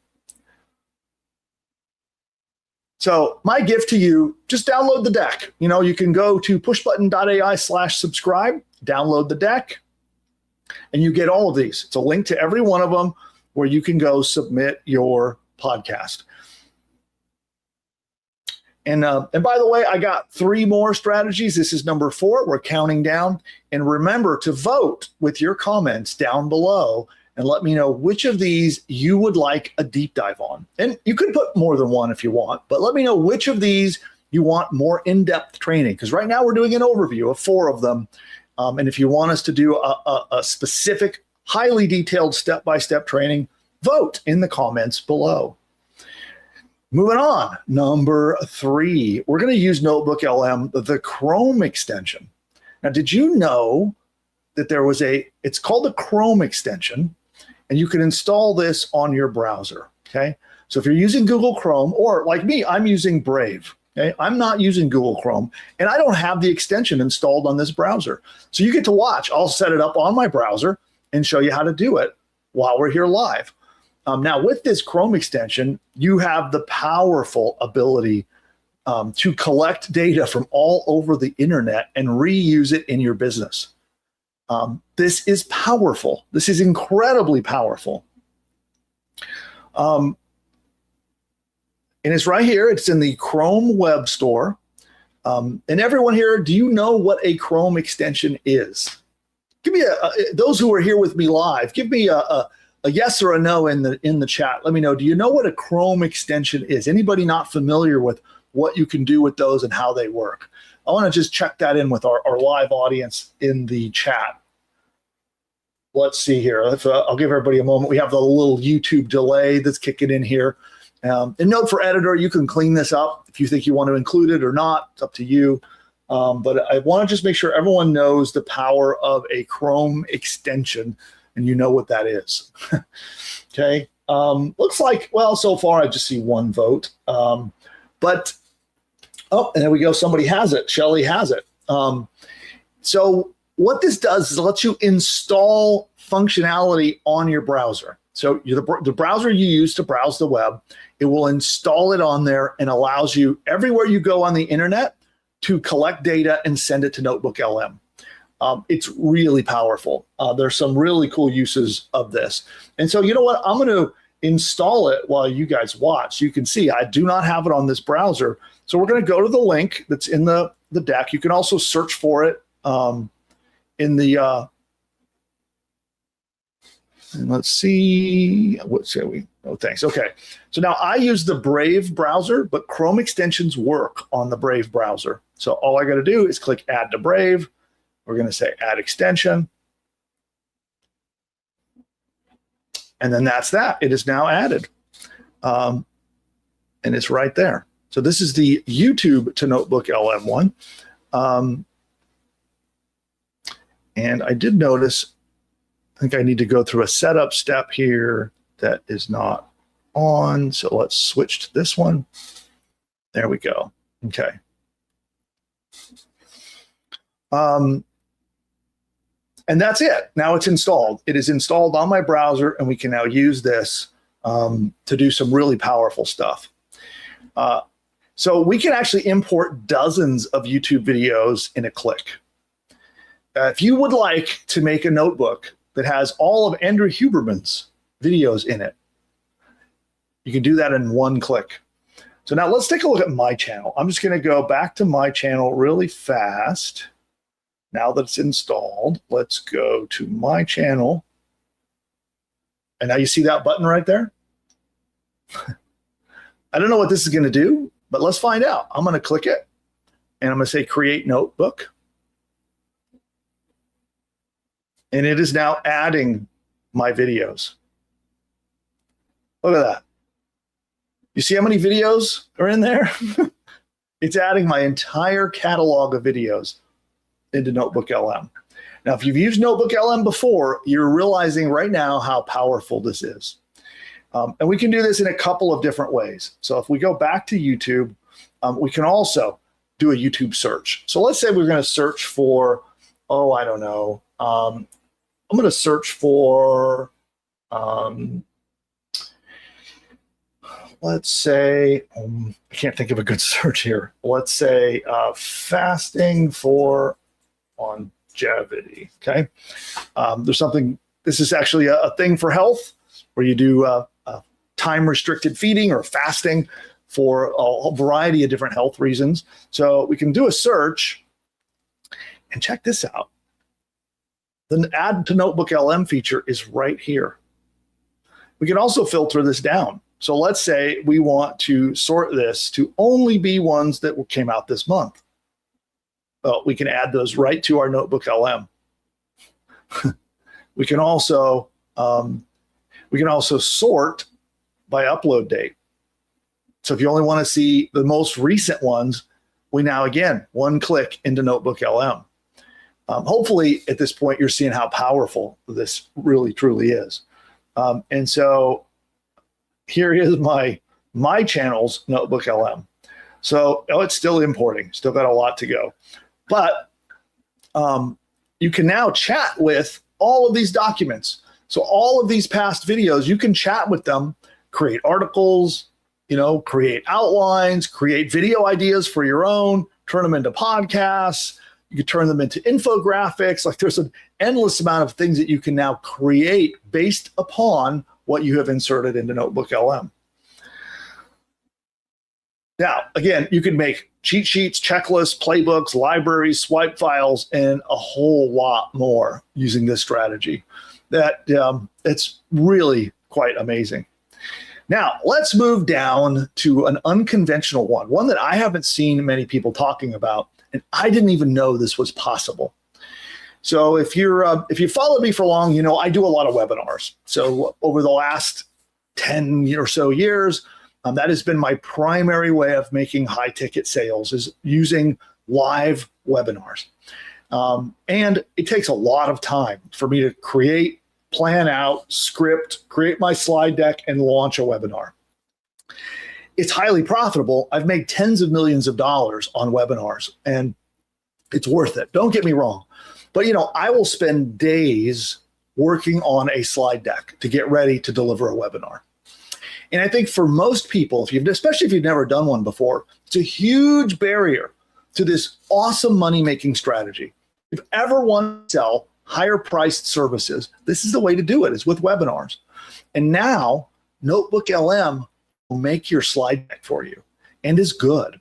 So my gift to you, just download the deck. You can go to pushbutton.ai/subscribe, download the deck, and you get all of these. It's a link to every one of them where you can go submit your podcast. And by the way, I got 3 more strategies. This is number 4. We're counting down. And remember to vote with your comments down below and let me know which of these you would like a deep dive on. And you can put more than one if you want, but let me know which of these you want more in-depth training, because right now we're doing an overview of 4 of them. And if you want us to do a specific, highly detailed step-by-step training, vote in the comments below. Moving on, number 3, we're going to use NotebookLM, the Chrome extension. Now, did you know that there was it's called the Chrome extension, and you can install this on your browser, okay? So if you're using Google Chrome, or like me, I'm using Brave, okay? I'm not using Google Chrome, and I don't have the extension installed on this browser. So you get to watch. I'll set it up on my browser and show you how to do it while we're here live. Now, with this Chrome extension, you have the powerful ability to collect data from all over the internet and reuse it in your business. This is powerful. This is incredibly powerful. And it's right here. It's in the Chrome Web Store. And everyone here, do you know what a Chrome extension is? Give me those who are here with me live, give me a yes or a no in the chat. Let me know. Do you know what a Chrome extension is? Anybody not familiar with what you can do with those and how they work? I want to just check that in with our live audience in the chat. Let's see here. I'll give everybody a moment. We have the little YouTube delay that's kicking in here. And note for editor, you can clean this up if you think you want to include it or not. It's up to you. But I want to just make sure everyone knows the power of a Chrome extension, and you know what that is. Okay. Looks like, well, so far I just see one vote. But, oh, and there we go. Somebody has it. Shelly has it. So what this does is it lets you install functionality on your browser. So the browser you use to browse the web, it will install it on there and allows you everywhere you go on the internet to collect data and send it to NotebookLM. It's really powerful. There's some really cool uses of this. And so you know what? I'm going to install it while you guys watch. You can see I do not have it on this browser. So we're going to go to the link that's in the deck. You can also search for it in the, and let's see, what say we, oh, thanks. Okay. So now I use the Brave browser, but Chrome extensions work on the Brave browser. So all I got to do is click add to Brave. We're going to say add extension. And then that's that. It is now added. And it's right there. So this is the YouTube to NotebookLM one. And I did notice, I think I need to go through a setup step here that is not on. So let's switch to this one. There we go. Okay. And that's it. Now it's installed. It is installed on my browser, and we can now use this to do some really powerful stuff. So we can actually import dozens of YouTube videos in a click. If you would like to make a notebook that has all of Andrew Huberman's videos in it, you can do that in one click. So now let's take a look at my channel. I'm just going to go back to my channel really fast. Now that it's installed, let's go to my channel. And now you see that button right there? I don't know what this is going to do, but let's find out. I'm going to click it, and I'm going to say create notebook. And it is now adding my videos. Look at that. You see how many videos are in there? It's adding my entire catalog of videos into NotebookLM. Now, if you've used NotebookLM before, you're realizing right now how powerful this is. And we can do this in a couple of different ways. So if we go back to YouTube, we can also do a YouTube search. So let's say we're going to search for, oh, I don't know. I'm going to search for, let's say, I can't think of a good search here. Let's say fasting for longevity. Okay. There's something, this is actually a thing for health where you do time restricted feeding or fasting for a variety of different health reasons. So we can do a search and check this out. The add to NotebookLM feature is right here. We can also filter this down. So let's say we want to sort this to only be ones that came out this month. Well, we can add those right to our NotebookLM. We can also sort by upload date. So if you only want to see the most recent ones, we now again one click into NotebookLM. Hopefully at this point, you're seeing how powerful this really truly is. And so here is my channel's NotebookLM. So it's still importing, still got a lot to go. But you can now chat with all of these documents. So all of these past videos, you can chat with them, create articles, create outlines, create video ideas for your own, turn them into podcasts. You can turn them into infographics. Like there's an endless amount of things that you can now create based upon what you have inserted into NotebookLM. Now, again, you can make cheat sheets, checklists, playbooks, libraries, swipe files, and a whole lot more using this strategy. It's really quite amazing. Now, let's move down to an unconventional one that I haven't seen many people talking about, and I didn't even know this was possible. So if you followed me for long, I do a lot of webinars. So over the last 10 or so years, that has been my primary way of making high ticket sales, is using live webinars. And it takes a lot of time for me to create, plan out, script, create my slide deck, and launch a webinar. It's highly profitable. I've made tens of millions of dollars on webinars, and it's worth it. Don't get me wrong. But, I will spend days working on a slide deck to get ready to deliver a webinar. And I think for most people, especially if you've never done one before, it's a huge barrier to this awesome money-making strategy. If you ever want to sell higher priced services, this is the way to do it, is with webinars. And now NotebookLM will make your slide deck for you, and is good.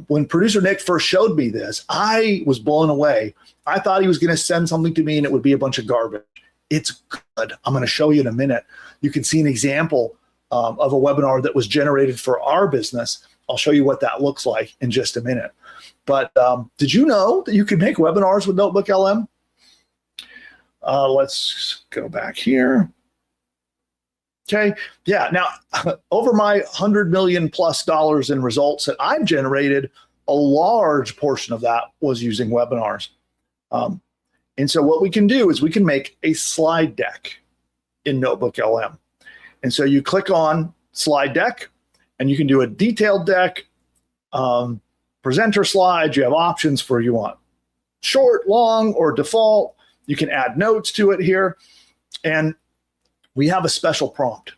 When producer Nick first showed me this, I was blown away. I thought he was going to send something to me and it would be a bunch of garbage. It's good. I'm going to show you in a minute. You can see an example of a webinar that was generated for our business. I'll show you what that looks like in just a minute. But did you know that you can make webinars with NotebookLM? Let's go back here. Okay. Yeah. Now, over my $100 million+ in results that I've generated, a large portion of that was using webinars. And so what we can do is we can make a slide deck in NotebookLM. And so you click on slide deck, and you can do a detailed deck, presenter slides. You have options for you want short, long, or default. You can add notes to it here. And we have a special prompt.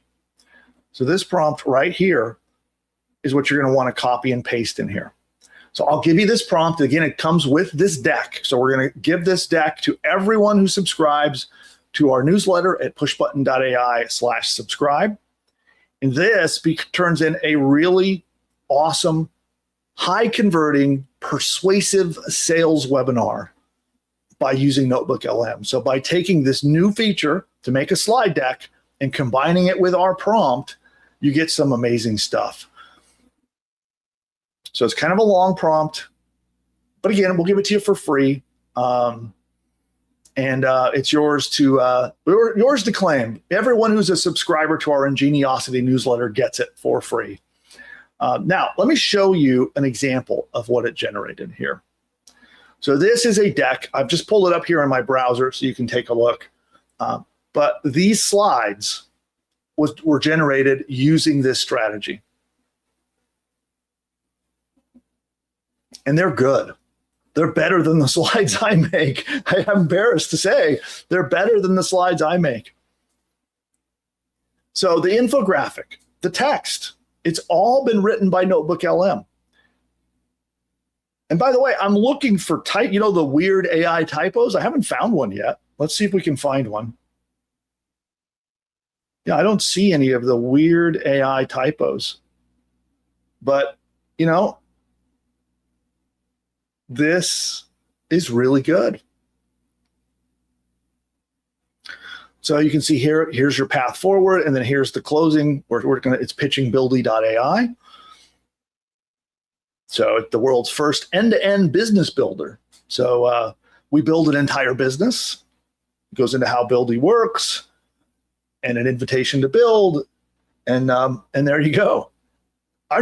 So this prompt right here is what you're going to want to copy and paste in here. So I'll give you this prompt. Again, it comes with this deck. So we're going to give this deck to everyone who subscribes to our newsletter at pushbutton.ai/subscribe. And this turns in a really awesome, high converting, persuasive sales webinar by using NotebookLM. So by taking this new feature to make a slide deck and combining it with our prompt, you get some amazing stuff. So it's kind of a long prompt, but again, we'll give it to you for free. And it's yours to claim. Everyone who's a subscriber to our Ingeniosity newsletter gets it for free. Now, let me show you an example of what it generated here. So this is a deck. I've just pulled it up here in my browser so you can take a look. But these slides were generated using this strategy. And they're good. They're better than the slides I make. I'm embarrassed to say they're better than the slides I make. So the infographic, the text, it's all been written by NotebookLM. And by the way, I'm looking for the weird AI typos. I haven't found one yet. Let's see if we can find one. Yeah, I don't see any of the weird AI typos. But, this is really good. So you can see here's your path forward, and then here's the closing. It's pitching Buildy.ai. So it's the world's first end-to-end business builder. So we build an entire business. It goes into how Buildy works, and an invitation to build, and there you go. I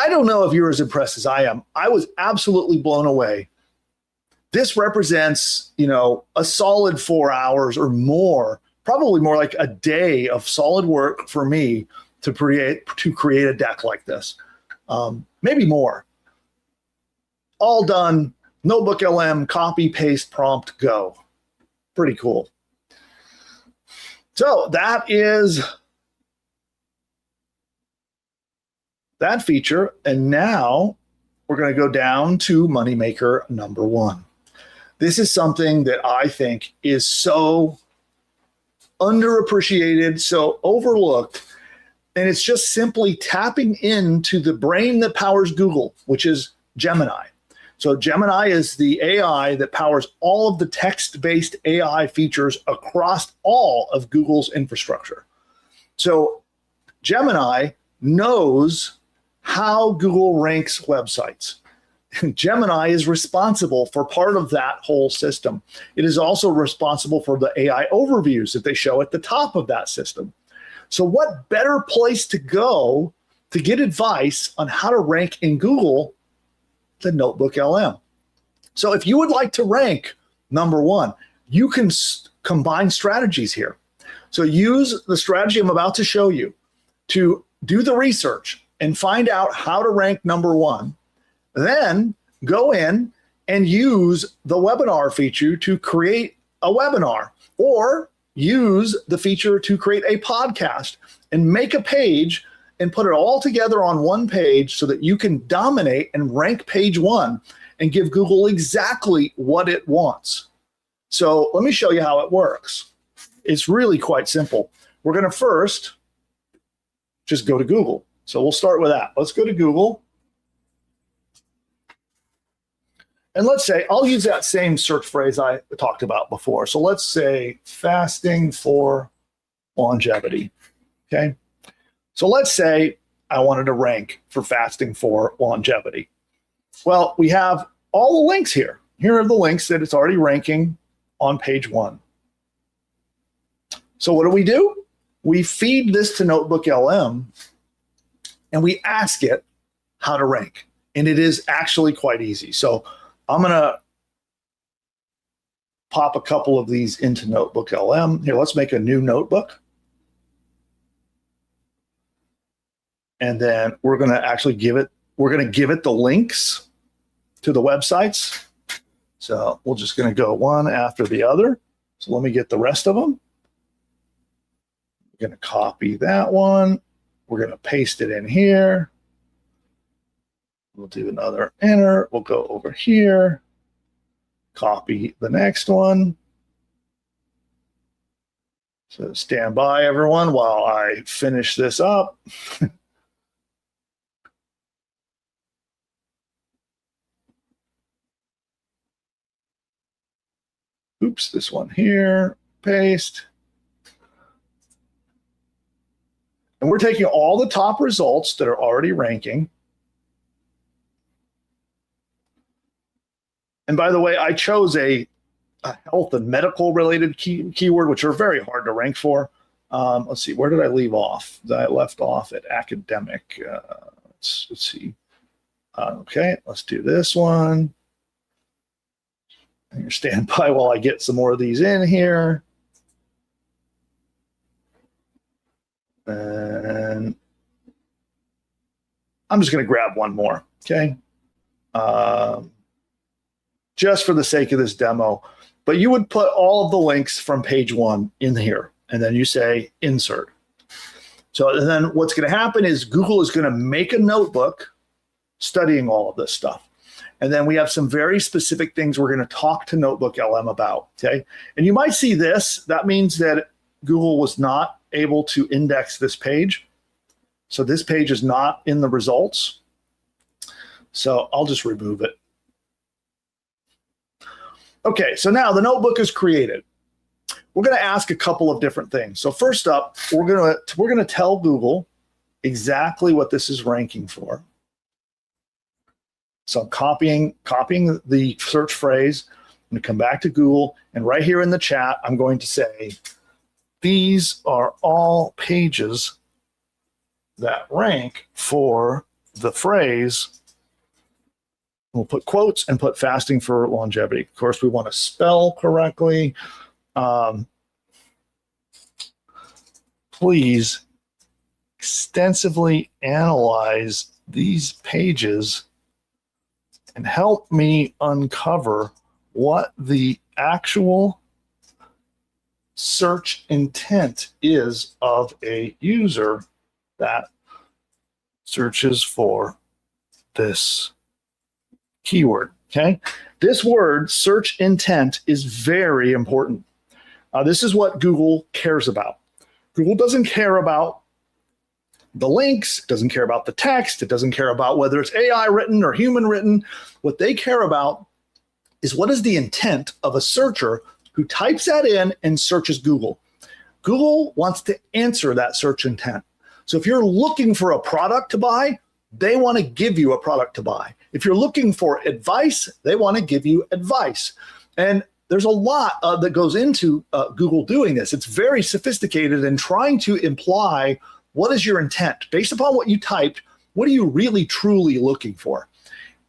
don't know if you're as impressed as I am. I was absolutely blown away This represents, a solid 4 hours or more, probably more like a day of solid work for me to create a deck like this. Maybe more. All done. NotebookLM, copy, paste, prompt, go. Pretty cool. So that is that feature. And now we're going to go down to moneymaker number 1. This is something that I think is so underappreciated, so overlooked, and it's just simply tapping into the brain that powers Google, which is Gemini. So Gemini is the AI that powers all of the text-based AI features across all of Google's infrastructure. So Gemini knows how Google ranks websites. Gemini is responsible for part of that whole system. It is also responsible for the AI overviews that they show at the top of that system. So what better place to go to get advice on how to rank in Google than NotebookLM? So if you would like to rank number 1, you can combine strategies here. So use the strategy I'm about to show you to do the research and find out how to rank number 1. Then go in and use the webinar feature to create a webinar, or use the feature to create a podcast and make a page and put it all together on one page so that you can dominate and rank page 1 and give Google exactly what it wants. So let me show you how it works. It's really quite simple. We're going to first just go to Google. So we'll start with that. Let's go to Google. And let's say, I'll use that same search phrase I talked about before. So let's say fasting for longevity, okay? So let's say I wanted to rank for fasting for longevity. Well, we have all the links here. Here are the links that it's already ranking on page 1. So what do? We feed this to NotebookLM and we ask it how to rank. And it is actually quite easy. So I'm going to pop a couple of these into NotebookLM. Here, let's make a new notebook. And then we're going to actually give it the links to the websites. So we're just going to go one after the other. So let me get the rest of them. We're going to copy that one. We're going to paste it in here. We'll do another enter. We'll go over here, copy the next one. So stand by, everyone, while I finish this up. Oops, this one here, paste. And we're taking all the top results that are already ranking. And by the way, I chose a health and medical related keyword, which are very hard to rank for. Let's see, where did I leave off? I left off at academic. Let's see. Okay, let's do this one. And stand by while I get some more of these in here. And I'm just going to grab one more, okay? Just for the sake of this demo. But you would put all of the links from page 1 in here, and then you say insert. So then what's going to happen is Google is going to make a notebook studying all of this stuff. And then we have some very specific things we're going to talk to NotebookLM about, okay? And you might see this. That means that Google was not able to index this page. So this page is not in the results. So I'll just remove it. Okay, so now the notebook is created. We're going to ask a couple of different things. So first up, we're going to tell Google exactly what this is ranking for. So I'm copying the search phrase. I'm going to come back to Google, and right here in the chat, I'm going to say, these are all pages that rank for the phrase We'll put quotes and put fasting for longevity. Of course, we want to spell correctly. Please extensively analyze these pages and help me uncover what the actual search intent is of a user that searches for this keyword. Okay, this word search intent is very important. This is what Google cares about. Google doesn't care about the links, doesn't care about the text, it doesn't care about whether it's AI written or human written. What they care about is what is the intent of a searcher who types that in and searches Google. Google wants to answer that search intent. So if you're looking for a product to buy, they want to give you a product to buy. If you're looking for advice, they want to give you advice. And there's a lot that goes into Google doing this. It's very sophisticated and trying to imply what is your intent. Based upon what you typed, what are you really truly looking for?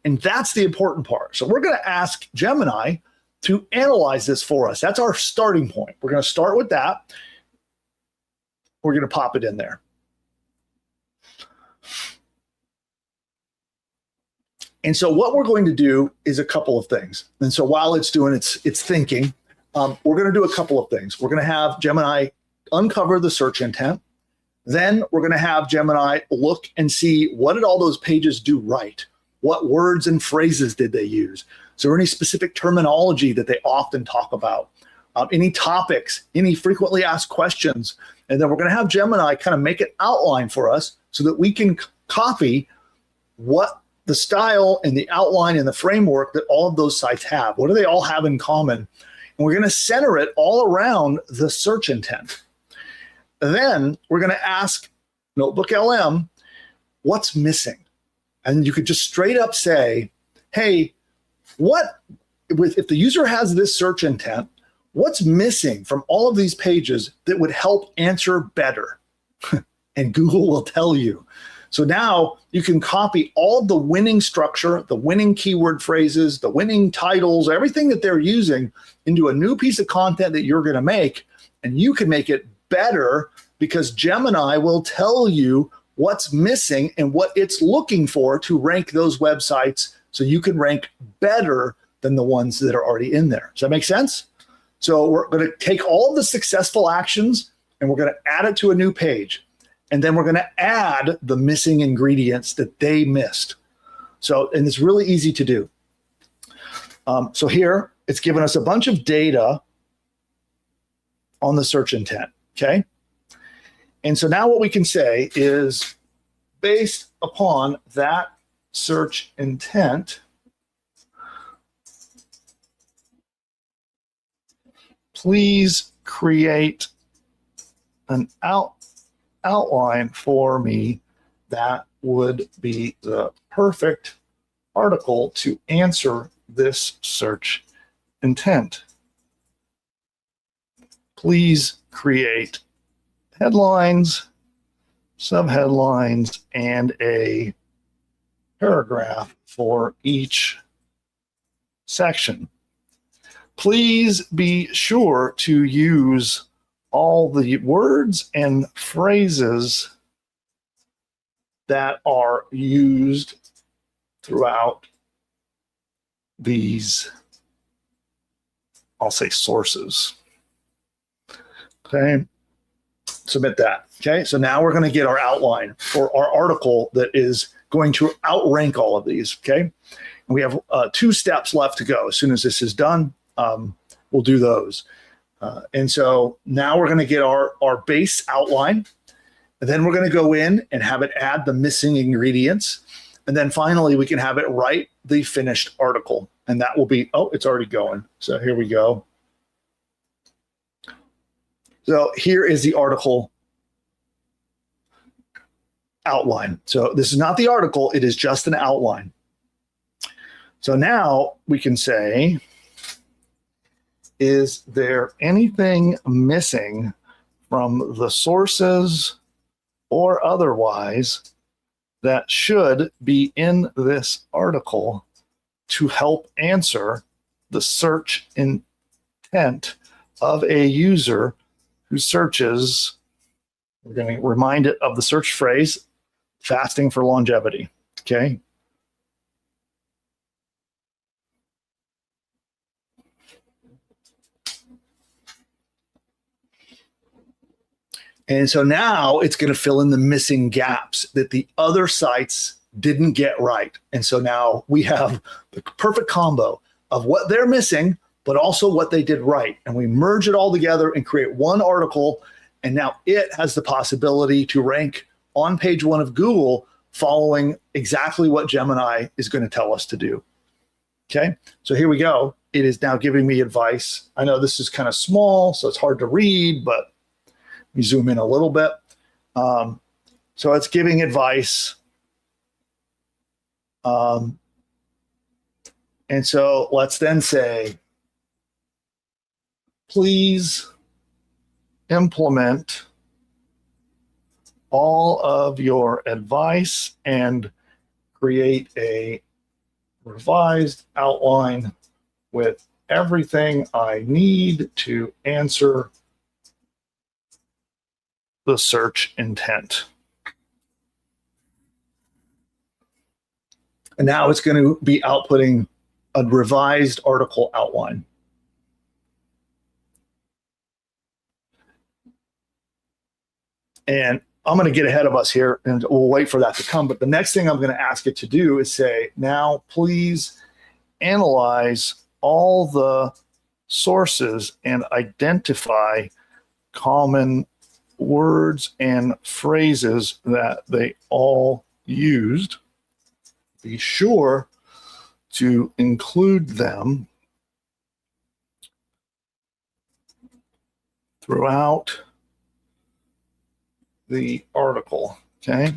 And that's the important part. So we're going to ask Gemini to analyze this for us. That's our starting point. We're going to start with that. We're going to pop it in there. And so what we're going to do is a couple of things. And so while it's doing its thinking, we're going to do a couple of things. We're going to have Gemini uncover the search intent. Then we're going to have Gemini look and see what did all those pages do right? What words and phrases did they use? Is there any specific terminology that they often talk about? Any topics, any frequently asked questions? And then we're going to have Gemini kind of make an outline for us so that we can copy what the style and the outline and the framework that all of those sites have. What do they all have in common? And we're going to center it all around the search intent. Then we're going to ask NotebookLM, what's missing? And you could just straight up say, hey, if the user has this search intent, what's missing from all of these pages that would help answer better? And Google will tell you. So now you can copy all of the winning structure, the winning keyword phrases, the winning titles, everything that they're using into a new piece of content that you're going to make, and you can make it better because Gemini will tell you what's missing and what it's looking for to rank those websites so you can rank better than the ones that are already in there. Does that make sense? So we're going to take all of the successful actions and we're going to add it to a new page. And then we're going to add the missing ingredients that they missed. So, and it's really easy to do. So here, it's given us a bunch of data on the search intent, okay? And so now what we can say is, based upon that search intent, please create an outline for me that would be the perfect article to answer this search intent. Please create headlines, subheadlines, and a paragraph for each section. Please be sure to use all the words and phrases that are used throughout these, I'll say, sources. Okay, submit that. Okay, so now we're going to get our outline for our article that is going to outrank all of these. Okay, and we have 2 steps left to go. As soon as this is done, we'll do those. And so now we're going to get our base outline, and then we're going to go in and have it add the missing ingredients. And then finally, we can have it write the finished article. And that will be, oh, it's already going. So here we go. So here is the article outline. So this is not the article, it is just an outline. So now we can say, is there anything missing from the sources or otherwise that should be in this article to help answer the search intent of a user who searches. We're going to remind it of the search phrase, fasting for longevity. Okay. And so now it's going to fill in the missing gaps that the other sites didn't get right. And so now we have the perfect combo of what they're missing, but also what they did right. And we merge it all together and create one article. And now it has the possibility to rank on page 1 of Google following exactly what Gemini is going to tell us to do. Okay, so here we go. It is now giving me advice. I know this is kind of small, so it's hard to read, but let me zoom in a little bit. So it's giving advice. And so let's then say, please implement all of your advice and create a revised outline with everything I need to answer the search intent. And now it's going to be outputting a revised article outline. And I'm going to get ahead of us here and we'll wait for that to come. But the next thing I'm going to ask it to do is say, now please analyze all the sources and identify common words and phrases that they all used. Be sure to include them throughout the article. Okay.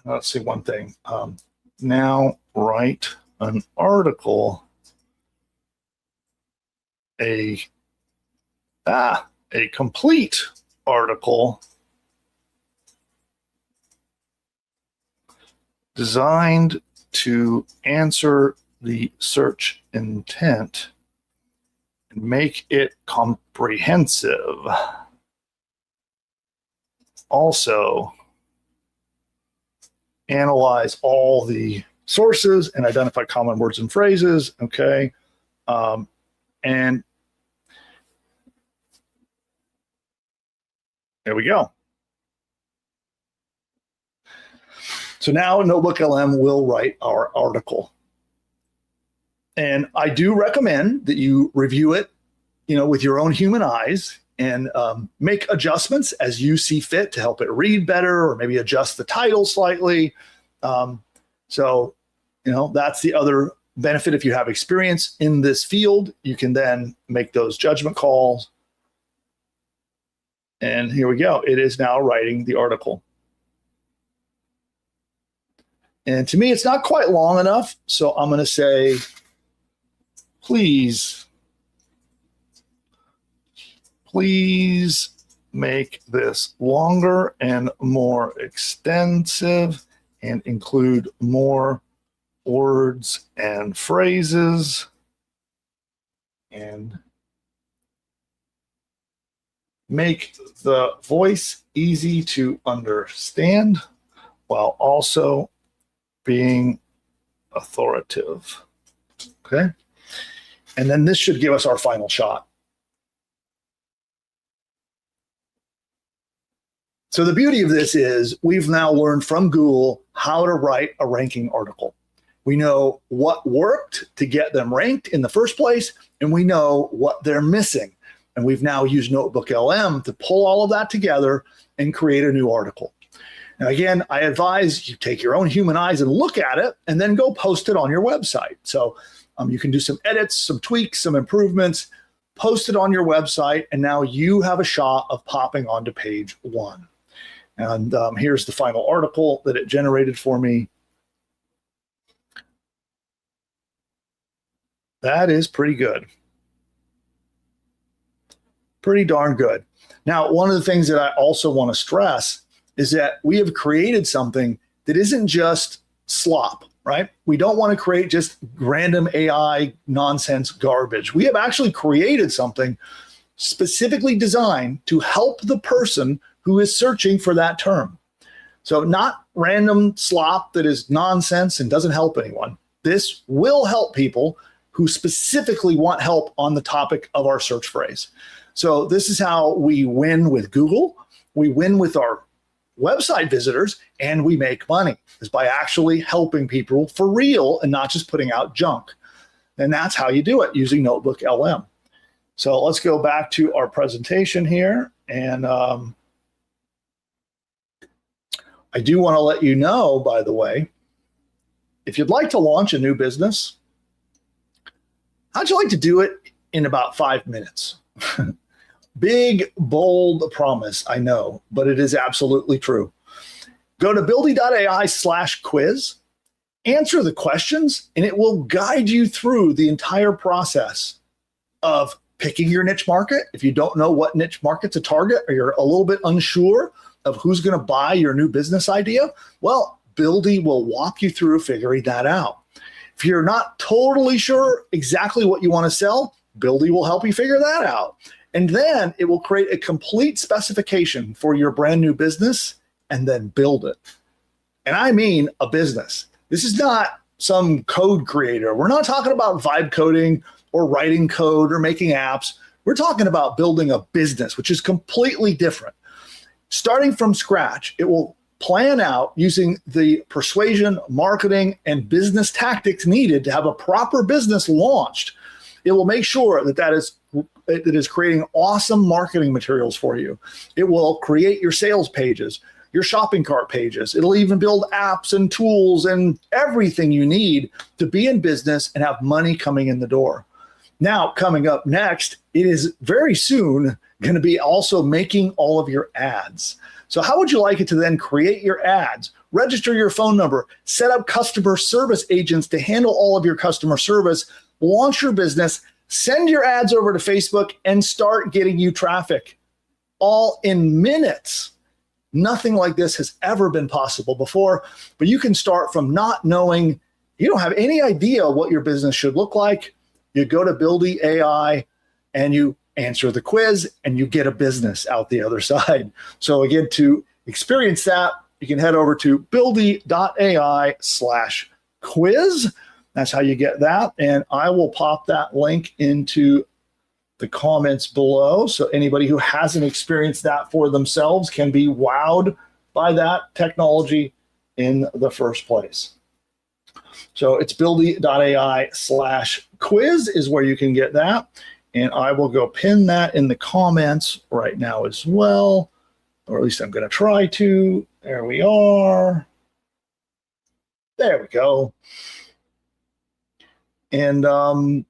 Let's see one thing. Now write an article, a complete article designed to answer the search intent and make it comprehensive. Also, analyze all the sources and identify common words and phrases. Okay. And there we go. So now NotebookLM will write our article. And I do recommend that you review it, with your own human eyes and make adjustments as you see fit to help it read better, or maybe adjust the title slightly. So that's the other benefit. If you have experience in this field, you can then make those judgment calls. And here we go. It is now writing the article. And to me, it's not quite long enough. So I'm going to say, please make this longer and more extensive and include more words and phrases, and make the voice easy to understand while also being authoritative. Okay. And then this should give us our final shot. So the beauty of this is we've now learned from Google how to write a ranking article. We know what worked to get them ranked in the first place, and we know what they're missing. And we've now used NotebookLM to pull all of that together and create a new article. Now, again, I advise you take your own human eyes and look at it and then go post it on your website. So you can do some edits, some tweaks, some improvements, post it on your website, and now you have a shot of popping onto page 1. And here's the final article that it generated for me. That is pretty good. Pretty darn good. Now, one of the things that I also want to stress is that we have created something that isn't just slop, right? We don't want to create just random AI nonsense garbage. We have actually created something specifically designed to help the person who is searching for that term. So not random slop that is nonsense and doesn't help anyone. This will help people who specifically want help on the topic of our search phrase. So this is how we win with Google. We win with our website visitors, and we make money, is by actually helping people for real and not just putting out junk. And that's how you do it, using NotebookLM. So let's go back to our presentation here. And I do want to let you know, by the way, if you'd like to launch a new business, how'd you like to do it in about 5 minutes? Big, bold promise, I know, but it is absolutely true. Go to buildy.ai/quiz, answer the questions, and it will guide you through the entire process of picking your niche market. If you don't know what niche market to target, or you're a little bit unsure of who's going to buy your new business idea, well, Buildy will walk you through figuring that out. If you're not totally sure exactly what you want to sell, Buildy will help you figure that out. And then it will create a complete specification for your brand new business and then build it. And I mean a business. This is not some code creator. We're not talking about vibe coding or writing code or making apps. We're talking about building a business, which is completely different. Starting from scratch, it will plan out using the persuasion, marketing, and business tactics needed to have a proper business launched. It will make sure that it is creating awesome marketing materials for you. It will create your sales pages, your shopping cart pages. It'll even build apps and tools and everything you need to be in business and have money coming in the door. Now, coming up next, it is very soon going to be also making all of your ads. So how would you like it to then create your ads, register your phone number, set up customer service agents to handle all of your customer service, launch your business, send your ads over to Facebook, and start getting you traffic, all in minutes? Nothing like this has ever been possible before, but you can start from not knowing. You don't have any idea what your business should look like. You go to Buildy AI and you answer the quiz and you get a business out the other side. So again, to experience that, you can head over to buildy.ai/quiz. That's how you get that. And I will pop that link into the comments below. So anybody who hasn't experienced that for themselves can be wowed by that technology in the first place. So it's buildy.ai/quiz is where you can get that. And I will go pin that in the comments right now as well, or at least I'm going to try to. There we are. There we go. And on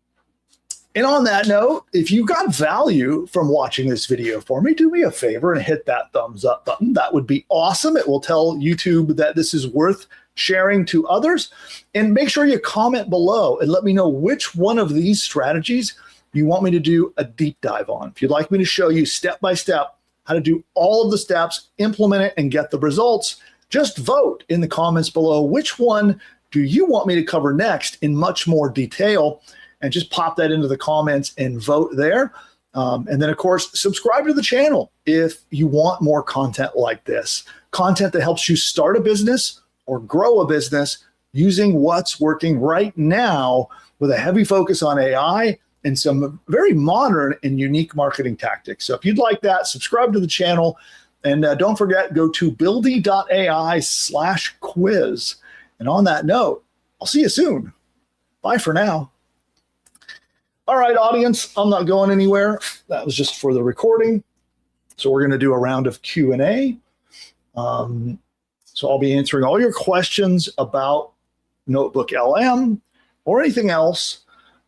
that note, if you got value from watching this video for me, do me a favor and hit that thumbs up button. That would be awesome. It will tell YouTube that this is worth sharing to others. And make sure you comment below and let me know which one of these strategies you want me to do a deep dive on. If you'd like me to show you step by step how to do all of the steps, implement it, and get the results, just vote in the comments below which one do you want me to cover next in much more detail, and just pop that into the comments and vote there. And then, of course, subscribe to the channel if you want more content like this, content that helps you start a business or grow a business using what's working right now with a heavy focus on AI and some very modern and unique marketing tactics. So if you'd like that, subscribe to the channel. And don't forget, go to buildy.ai/quiz. And on that note, I'll see you soon. Bye for now. All right, audience, I'm not going anywhere. That was just for the recording. So we're going to do a round of Q&A. So I'll be answering all your questions about NotebookLM or anything else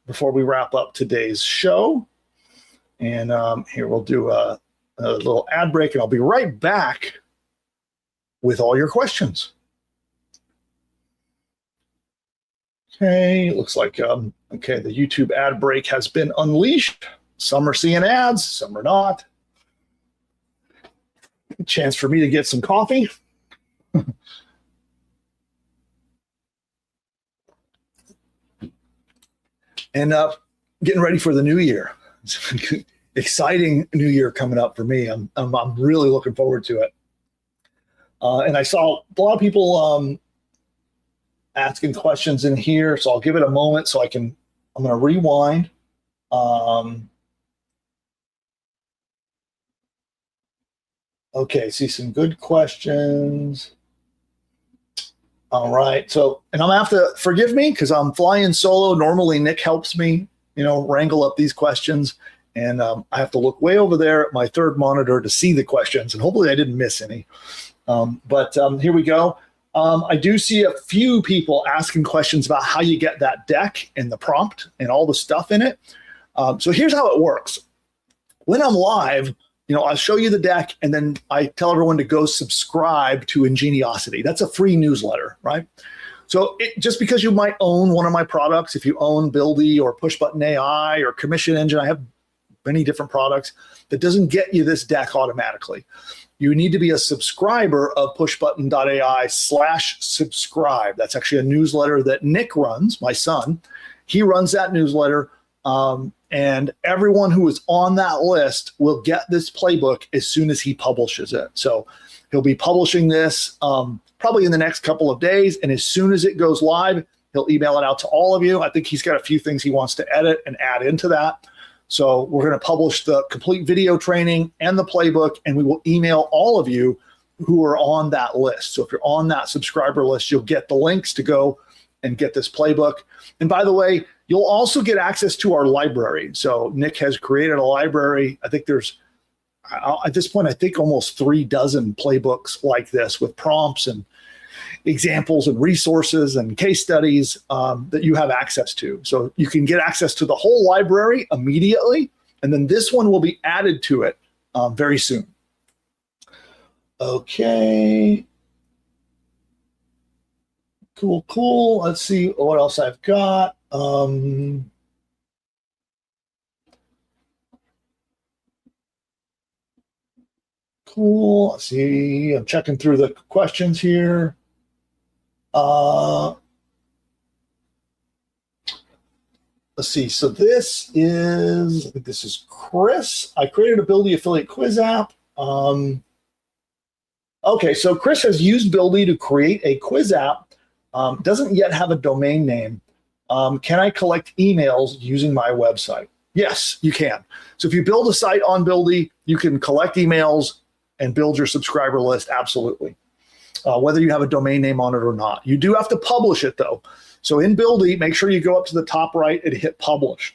before we wrap up today's show. And here we'll do a little ad break, and I'll be right back with all your questions. Okay, looks like, okay, the YouTube ad break has been unleashed. Some are seeing ads, some are not. A chance for me to get some coffee. and getting ready for the new year. Exciting new year coming up for me. I'm really looking forward to it. And I saw a lot of people asking questions in here, so I'll give it a moment so I'm going to rewind. Okay, see some good questions. All right, so, and I'm gonna have to forgive me because I'm flying solo. Normally Nick helps me, wrangle up these questions, and I have to look way over there at my third monitor to see the questions, and hopefully I didn't miss any. But here we go. I do see a few people asking questions about how you get that deck and the prompt and all the stuff in it. So here's how it works. When I'm live, I'll show you the deck, and then I tell everyone to go subscribe to Ingeniosity. That's a free newsletter, right? So just because you might own one of my products, if you own Buildy or Push Button AI or Commission Engine, I have many different products, that doesn't get you this deck automatically. You need to be a subscriber of pushbutton.ai/subscribe. That's actually a newsletter that Nick runs, my son. He runs that newsletter. And everyone who is on that list will get this playbook as soon as he publishes it. So he'll be publishing this probably in the next couple of days. And as soon as it goes live, he'll email it out to all of you. I think he's got a few things he wants to edit and add into that. So we're going to publish the complete video training and the playbook, and we will email all of you who are on that list. So if you're on that subscriber list, you'll get the links to go and get this playbook. And by the way, you'll also get access to our library. So Nick has created a library. I think there's, at this point, I think almost 36 playbooks like this with prompts and examples and resources and case studies that you have access to. So you can get access to the whole library immediately, and then this one will be added to it very soon. Okay. Cool. Let's see what else I've got. Cool. Let's see. I'm checking through the questions here. Let's see. So this is, I think this is Chris. I created a Buildy affiliate quiz app. Okay, so Chris has used Buildy to create a quiz app. Doesn't yet have a domain name. Can I collect emails using my website? Yes, you can. So if you build a site on Buildy, you can collect emails and build your subscriber list, absolutely. Whether you have a domain name on it or not. You do have to publish it though. So in Buildy, make sure you go up to the top right and hit publish.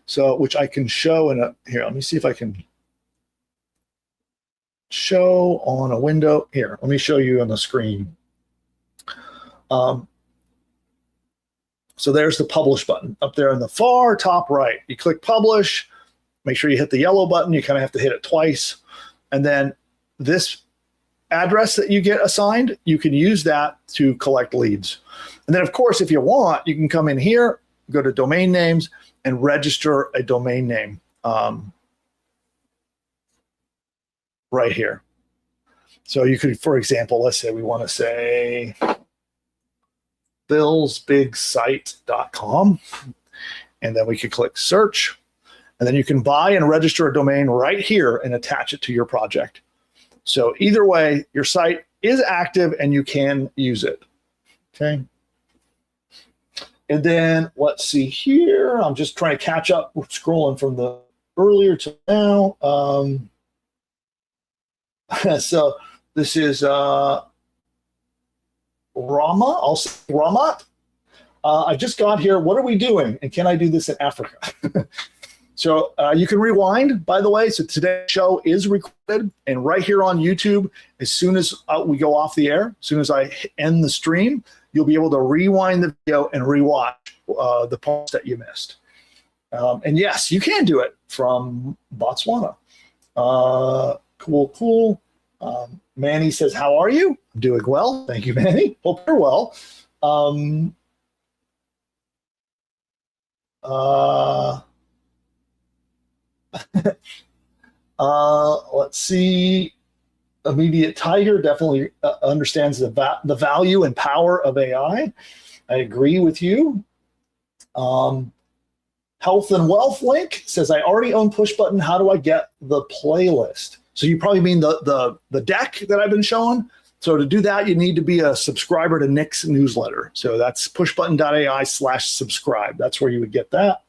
So, which I can show in a, here, let me see if I can show on a window. Here, let me show you on the screen. So there's the publish button up there in the far top right. You click publish, make sure you hit the yellow button. You kind of have to hit it twice. And then this address that you get assigned, you can use that to collect leads. And then of course, if you want, you can come in here, go to domain names and register a domain name right here. So you could, for example, let's say we want to say billsbigsite.com, and then we could click search, and then you can buy and register a domain right here and attach it to your project. So either way, your site is active and you can use it. Okay. And then let's see here. I'm just trying to catch up. We're scrolling from the earlier to now. So this is Rama. I'll say Ramat. I just got here. What are we doing? And can I do this in Africa? So you can rewind, by the way. So today's show is recorded, and right here on YouTube, as soon as we go off the air, as soon as I end the stream, you'll be able to rewind the video and rewatch the parts that you missed. And yes, you can do it from Botswana. Cool. Manny says, how are you? I'm doing well. Thank you, Manny. Hope you're well. Let's see. Immediate Tiger definitely understands the value and power of AI. I agree with you. Health and wealth link says, I already own push button. How do I get the playlist? So you probably mean the deck that I've been showing. So to do that, you need to be a subscriber to Nick's newsletter. So that's pushbutton.ai/subscribe. That's where you would get that.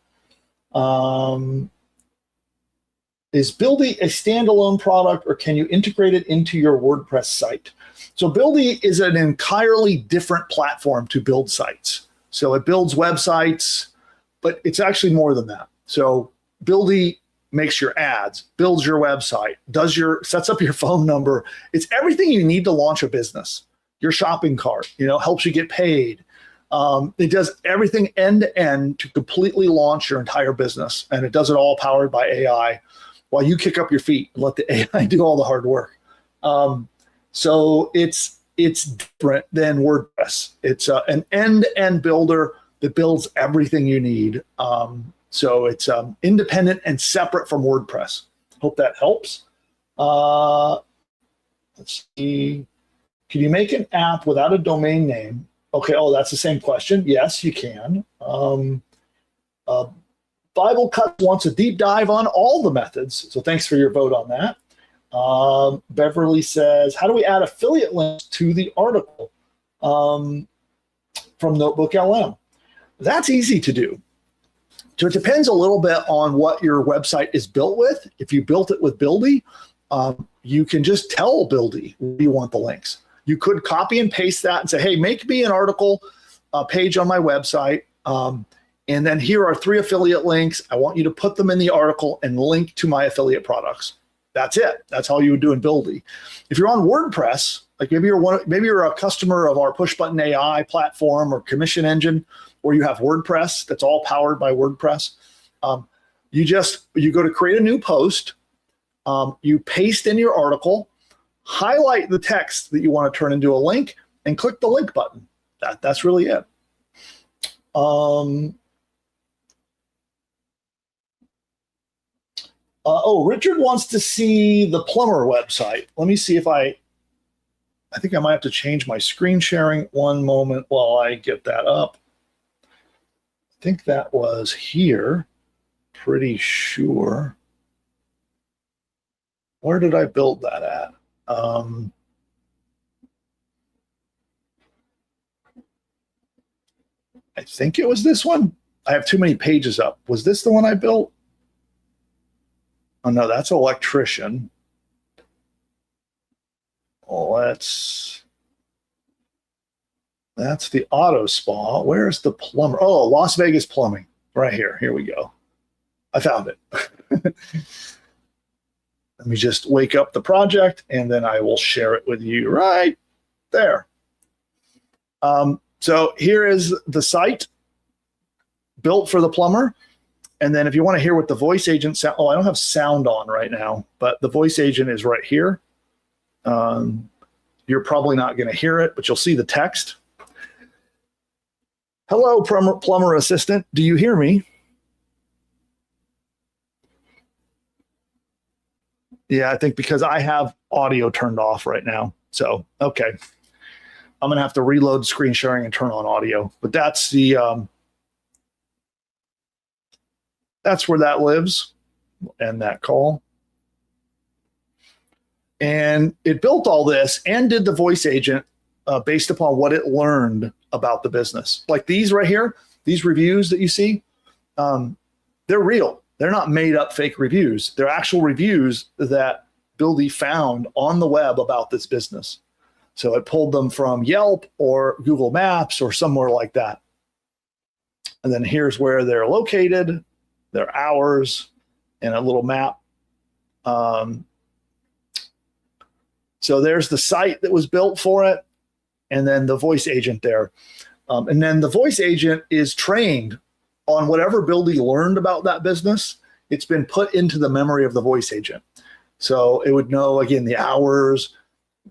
Is Buildy a standalone product, or can you integrate it into your WordPress site? So Buildy is an entirely different platform to build sites. So it builds websites, but it's actually more than that. So Buildy makes your ads, builds your website, sets up your phone number. It's everything you need to launch a business. Your shopping cart, helps you get paid. It does everything end to end to completely launch your entire business, and it does it all powered by AI, while you kick up your feet and let the AI do all the hard work. So it's different than WordPress. It's an end-to-end builder that builds everything you need. So it's independent and separate from WordPress. Hope that helps. Let's see. Can you make an app without a domain name? Okay, that's the same question. Yes, you can. Bible Cut wants a deep dive on all the methods. So thanks for your vote on that. Beverly says, how do we add affiliate links to the article from NotebookLM? That's easy to do. So it depends a little bit on what your website is built with. If you built it with Buildy, you can just tell Buildy where you want the links. You could copy and paste that and say, hey, make me an article page on my website. And then here are 3 affiliate links. I want you to put them in the article and link to my affiliate products. That's it. That's how you would do in Buildy. If you're on WordPress, like maybe you're a customer of our push button AI platform or commission engine, or you have WordPress that's all powered by WordPress. You go to create a new post, you paste in your article, highlight the text that you want to turn into a link, and click the link button. That's really it. Richard wants to see the plumber website. Let me see if I think I might have to change my screen sharing. One moment while I get that up. I think that was here. Pretty sure. Where did I build that at? I think it was this one. I have too many pages up. Was this the one I built? Oh, no, that's electrician. That's the auto spa. Where's the plumber? Oh, Las Vegas plumbing. Right here. Here we go. I found it. Let me just wake up the project, and then I will share it with you right there. So here is the site built for the plumber. And then if you want to hear what the voice agent sound, I don't have sound on right now, but the voice agent is right here. You're probably not going to hear it, but you'll see the text. Hello, plumber assistant. Do you hear me? Yeah, I think because I have audio turned off right now. So, okay. I'm going to have to reload screen sharing and turn on audio. But that's that's where that lives, and that call. And it built all this and did the voice agent based upon what it learned about the business. Like these right here, these reviews that you see, they're real. They're not made up fake reviews. They're actual reviews that Buildy found on the web about this business. So it pulled them from Yelp or Google Maps or somewhere like that. And then here's where they're located, their hours, and a little map. So there's the site that was built for it, and then the voice agent there. And then the voice agent is trained on whatever Buildy learned about that business. It's been put into the memory of the voice agent. So it would know, again, the hours,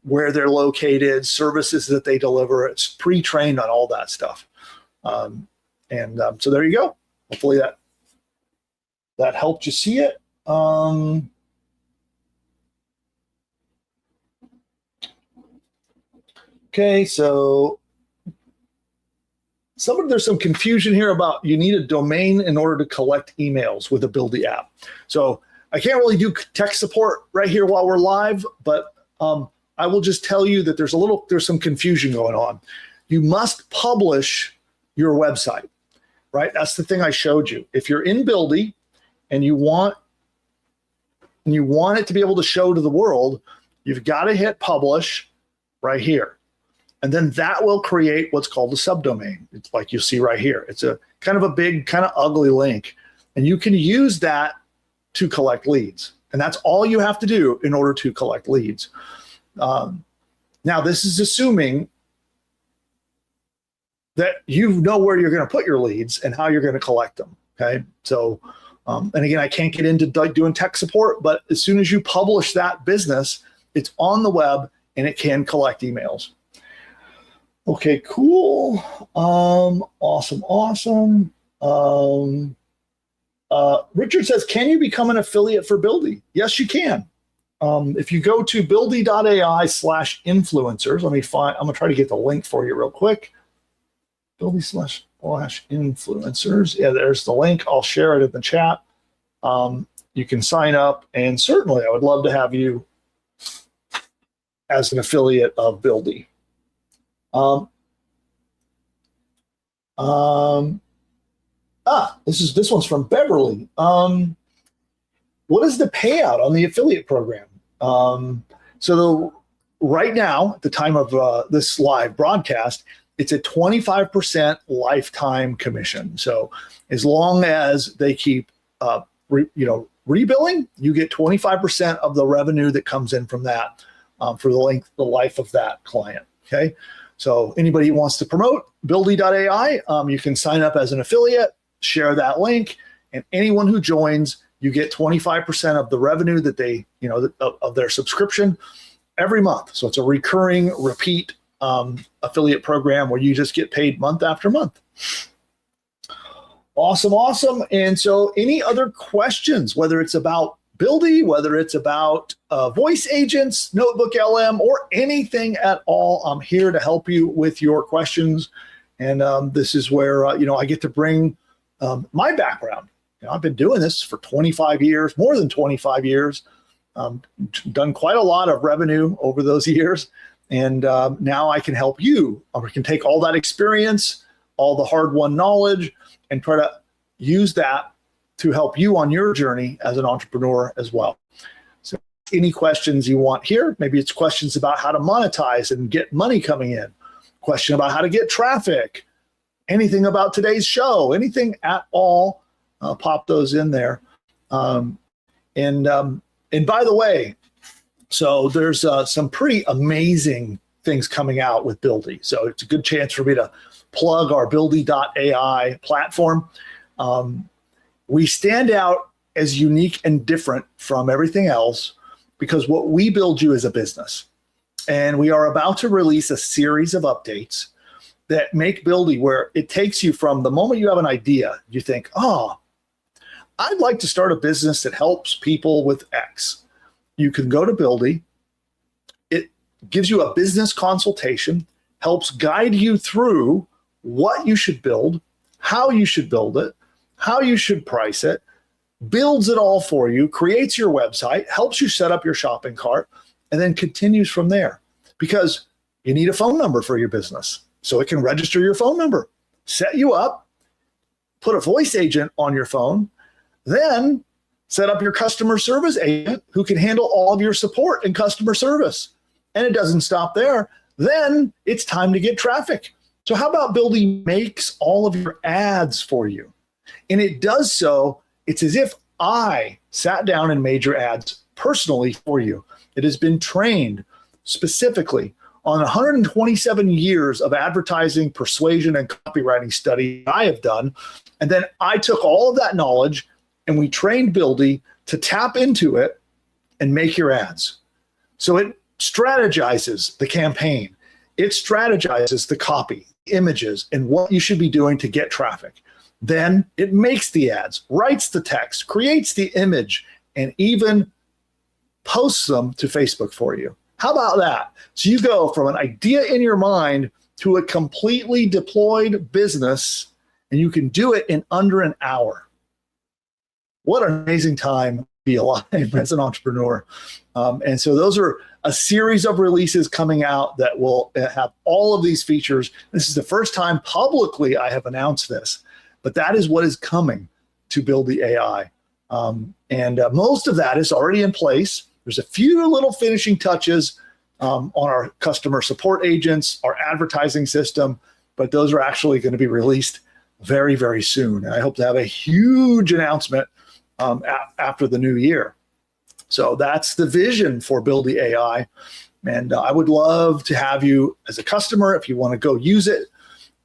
where they're located, services that they deliver. It's pre-trained on all that stuff. So there you go. Hopefully that helped you see it. Okay, so There's some confusion here about you need a domain in order to collect emails with a Buildy app. So I can't really do tech support right here while we're live, but I will just tell you that there's some confusion going on. You must publish your website, right? That's the thing I showed you. If you're in Buildy and you want it to be able to show to the world, you've got to hit publish right here. And then that will create what's called a subdomain. It's like you see right here. It's a kind of a big, kind of ugly link. And you can use that to collect leads. And that's all you have to do in order to collect leads. Now, this is assuming that you know where you're going to put your leads and how you're going to collect them. Okay. So, and again, I can't get into doing tech support, but as soon as you publish that business, it's on the web and it can collect emails. Okay, cool. Awesome. Richard says, can you become an affiliate for Buildy? Yes, you can. If you go to buildy.ai/influencers, I'm going to try to get the link for you real quick. Buildy/influencers. Yeah, there's the link. I'll share it in the chat. You can sign up, and certainly I would love to have you as an affiliate of Buildy. This one's from Beverly. What is the payout on the affiliate program? Right now, at the time of this live broadcast, it's a 25% lifetime commission. So as long as they keep, rebilling, you get 25% of the revenue that comes in from that for the life of that client. Okay. So anybody who wants to promote Buildy.ai, you can sign up as an affiliate, share that link, and anyone who joins, you get 25% of the revenue that they, of their subscription every month. So it's a recurring, repeat affiliate program where you just get paid month after month. Awesome. And so any other questions, whether it's about Buildy, whether it's about voice agents, NotebookLM, or anything at all, I'm here to help you with your questions. And this is where, I get to bring my background. I've been doing this for 25 years, more than 25 years, done quite a lot of revenue over those years. And now I can help you. I can take all that experience, all the hard-won knowledge, and try to use that to help you on your journey as an entrepreneur as well. So any questions you want here, maybe it's questions about how to monetize and get money coming in, question about how to get traffic, anything about today's show, anything at all, pop those in there. And by the way, so there's some pretty amazing things coming out with Buildy. So it's a good chance for me to plug our Buildy.ai platform. We stand out as unique and different from everything else because what we build you is a business. And we are about to release a series of updates that make Buildy where it takes you from the moment you have an idea, you think, I'd like to start a business that helps people with X. You can go to Buildy. It gives you a business consultation, helps guide you through what you should build, how you should build it, how you should price it, builds it all for you, creates your website, helps you set up your shopping cart, and then continues from there. Because you need a phone number for your business, so it can register your phone number, set you up, put a voice agent on your phone, then set up your customer service agent who can handle all of your support and customer service. And it doesn't stop there. Then it's time to get traffic. So how about Buildy makes all of your ads for you? And it does so, it's as if I sat down and made your ads personally for you. It has been trained specifically on 127 years of advertising, persuasion, and copywriting study I have done. And then I took all of that knowledge and we trained Buildy to tap into it and make your ads. So it strategizes the campaign. It strategizes the copy, images, and what you should be doing to get traffic. Then it makes the ads, writes the text, creates the image, and even posts them to Facebook for you. How about that? So you go from an idea in your mind to a completely deployed business, and you can do it in under an hour. What an amazing time to be alive as an entrepreneur. And so those are a series of releases coming out that will have all of these features. This is the first time publicly I have announced this, but that is what is coming to Buildy AI. And most of that is already in place. There's a few little finishing touches on our customer support agents, our advertising system, but those are actually going to be released very, very soon. And I hope to have a huge announcement after the new year. So that's the vision for Buildy AI. And I would love to have you as a customer. If you want to go use it,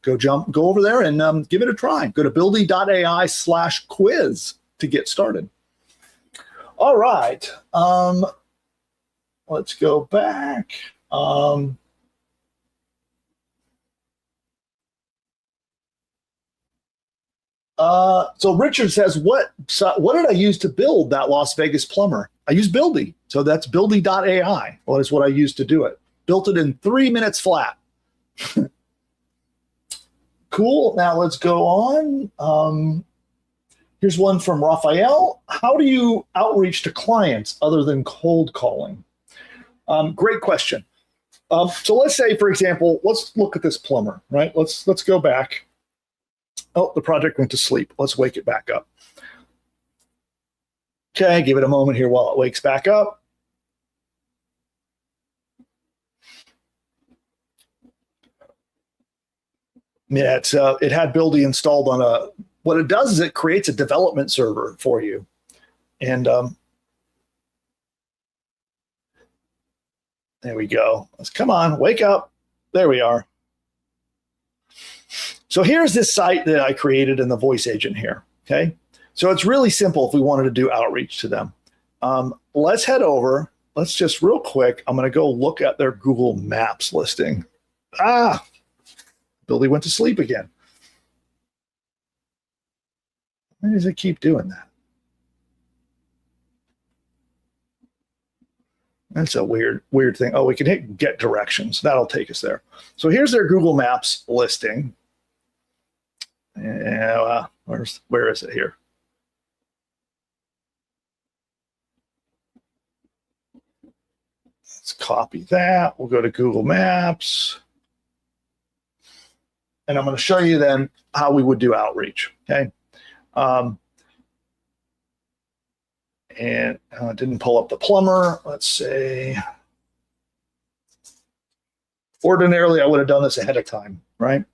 go over there and give it a try. Go to buildy.ai/quiz to get started. All right. Let's go back. So Richard says, what did I use to build that Las Vegas plumber? I used Buildy. So that's buildy.ai. Well, that's what I used to do it. Built it in 3 minutes flat. Cool. Now let's go on. Here's one from Raphael. How do you outreach to clients other than cold calling? Great question. So let's say, for example, let's look at this plumber, right? Let's go back. Oh, the project went to sleep. Let's wake it back up. Okay, give it a moment here while it wakes back up. Yeah, it had Buildy installed on what it does is it creates a development server for you. And there we go. Come on, wake up. There we are. So here's this site that I created in the voice agent here, okay? So it's really simple if we wanted to do outreach to them. Let's head over. Let's just real quick, I'm going to go look at their Google Maps listing. Buildy went to sleep again. Why does it keep doing that? That's a weird thing. Oh, we can hit get directions. That'll take us there. So here's their Google Maps listing. Yeah, where is it here? Let's copy that. We'll go to Google Maps. And I'm going to show you then how we would do outreach, okay? And I didn't pull up the plumber. Let's say, ordinarily I would have done this ahead of time, right?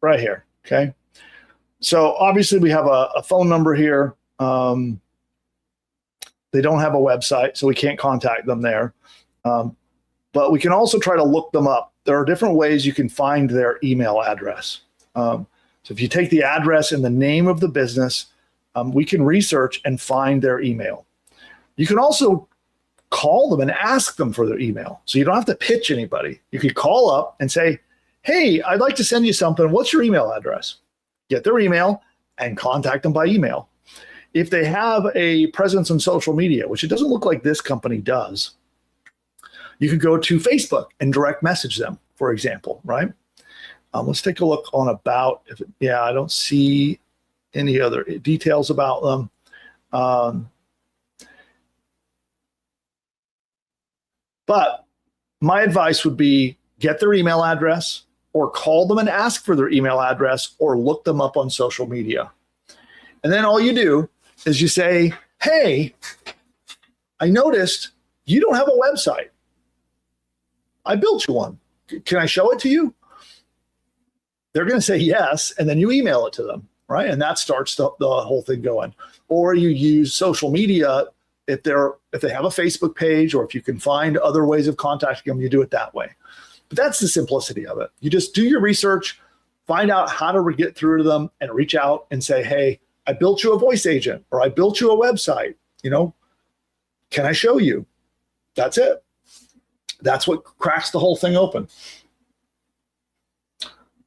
Right here, okay? So obviously we have a phone number here. They don't have a website, so we can't contact them there. But we can also try to look them up. There are different ways you can find their email address. So if you take the address and the name of the business, we can research and find their email. You can also call them and ask them for their email. So you don't have to pitch anybody. You could call up and say, hey, I'd like to send you something. What's your email address? Get their email and contact them by email. If they have a presence on social media, which it doesn't look like this company does, you could go to Facebook and direct message them, for example, right? Let's take a look on about. I don't see any other details about them. But my advice would be get their email address or call them and ask for their email address or look them up on social media. And then all you do is you say, hey, I noticed you don't have a website. I built you one. Can I show it to you? They're going to say yes, and then you email it to them, right? And that starts the whole thing going. Or you use social media if they have a Facebook page, or if you can find other ways of contacting them, you do it that way. But that's the simplicity of it. You just do your research, find out how to get through to them, and reach out and say, hey, I built you a voice agent, or I built you a website. Can I show you? That's it. That's what cracks the whole thing open.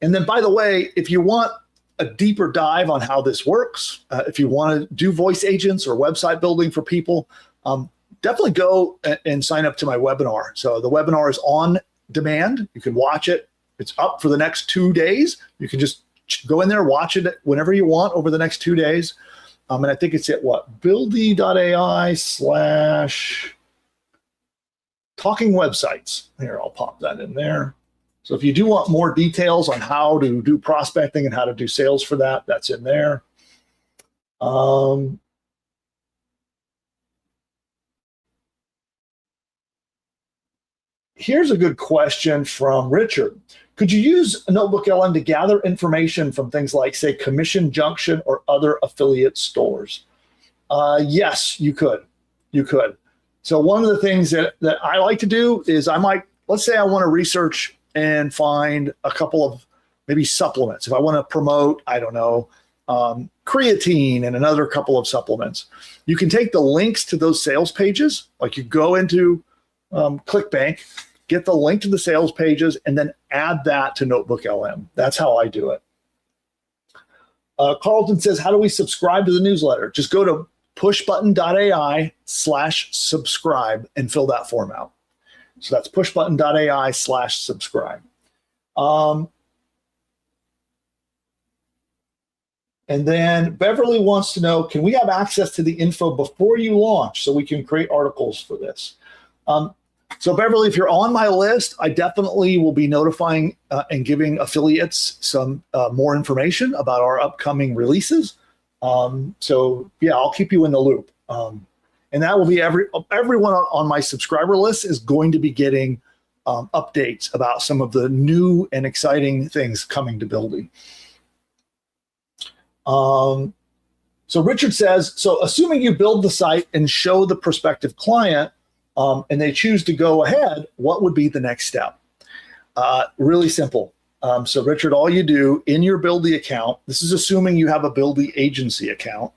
And then, by the way, if you want a deeper dive on how this works, if you want to do voice agents or website building for people, definitely go and sign up to my webinar. So the webinar is on demand. You can watch it. It's up for the next 2 days. You can just go in there, watch it whenever you want over the next 2 days. And I think it's at what? Buildy.ai / talking websites. Here, I'll pop that in there. So if you do want more details on how to do prospecting and how to do sales for that, that's in there. Here's a good question from Richard. Could you use a NotebookLM to gather information from things like, say, Commission Junction or other affiliate stores? Yes, you could. You could. So one of the things that I like to do is let's say I want to research and find a couple of maybe supplements. If I want to promote, I don't know, creatine and another couple of supplements, you can take the links to those sales pages. Like you go into ClickBank, get the link to the sales pages, and then add that to NotebookLM. That's how I do it. Carlton says, how do we subscribe to the newsletter? Just go to pushbutton.ai/subscribe and fill that form out. So that's pushbutton.ai/subscribe. And then Beverly wants to know, can we have access to the info before you launch so we can create articles for this? So Beverly, if you're on my list, I definitely will be notifying and giving affiliates some more information about our upcoming releases. So yeah, I'll keep you in the loop. And that will be everyone on my subscriber list is going to be getting updates about some of the new and exciting things coming to Buildy. So Richard says, so assuming you build the site and show the prospective client and they choose to go ahead, what would be the next step? Really simple. So Richard, all you do in your Buildy account, this is assuming you have a Buildy agency account.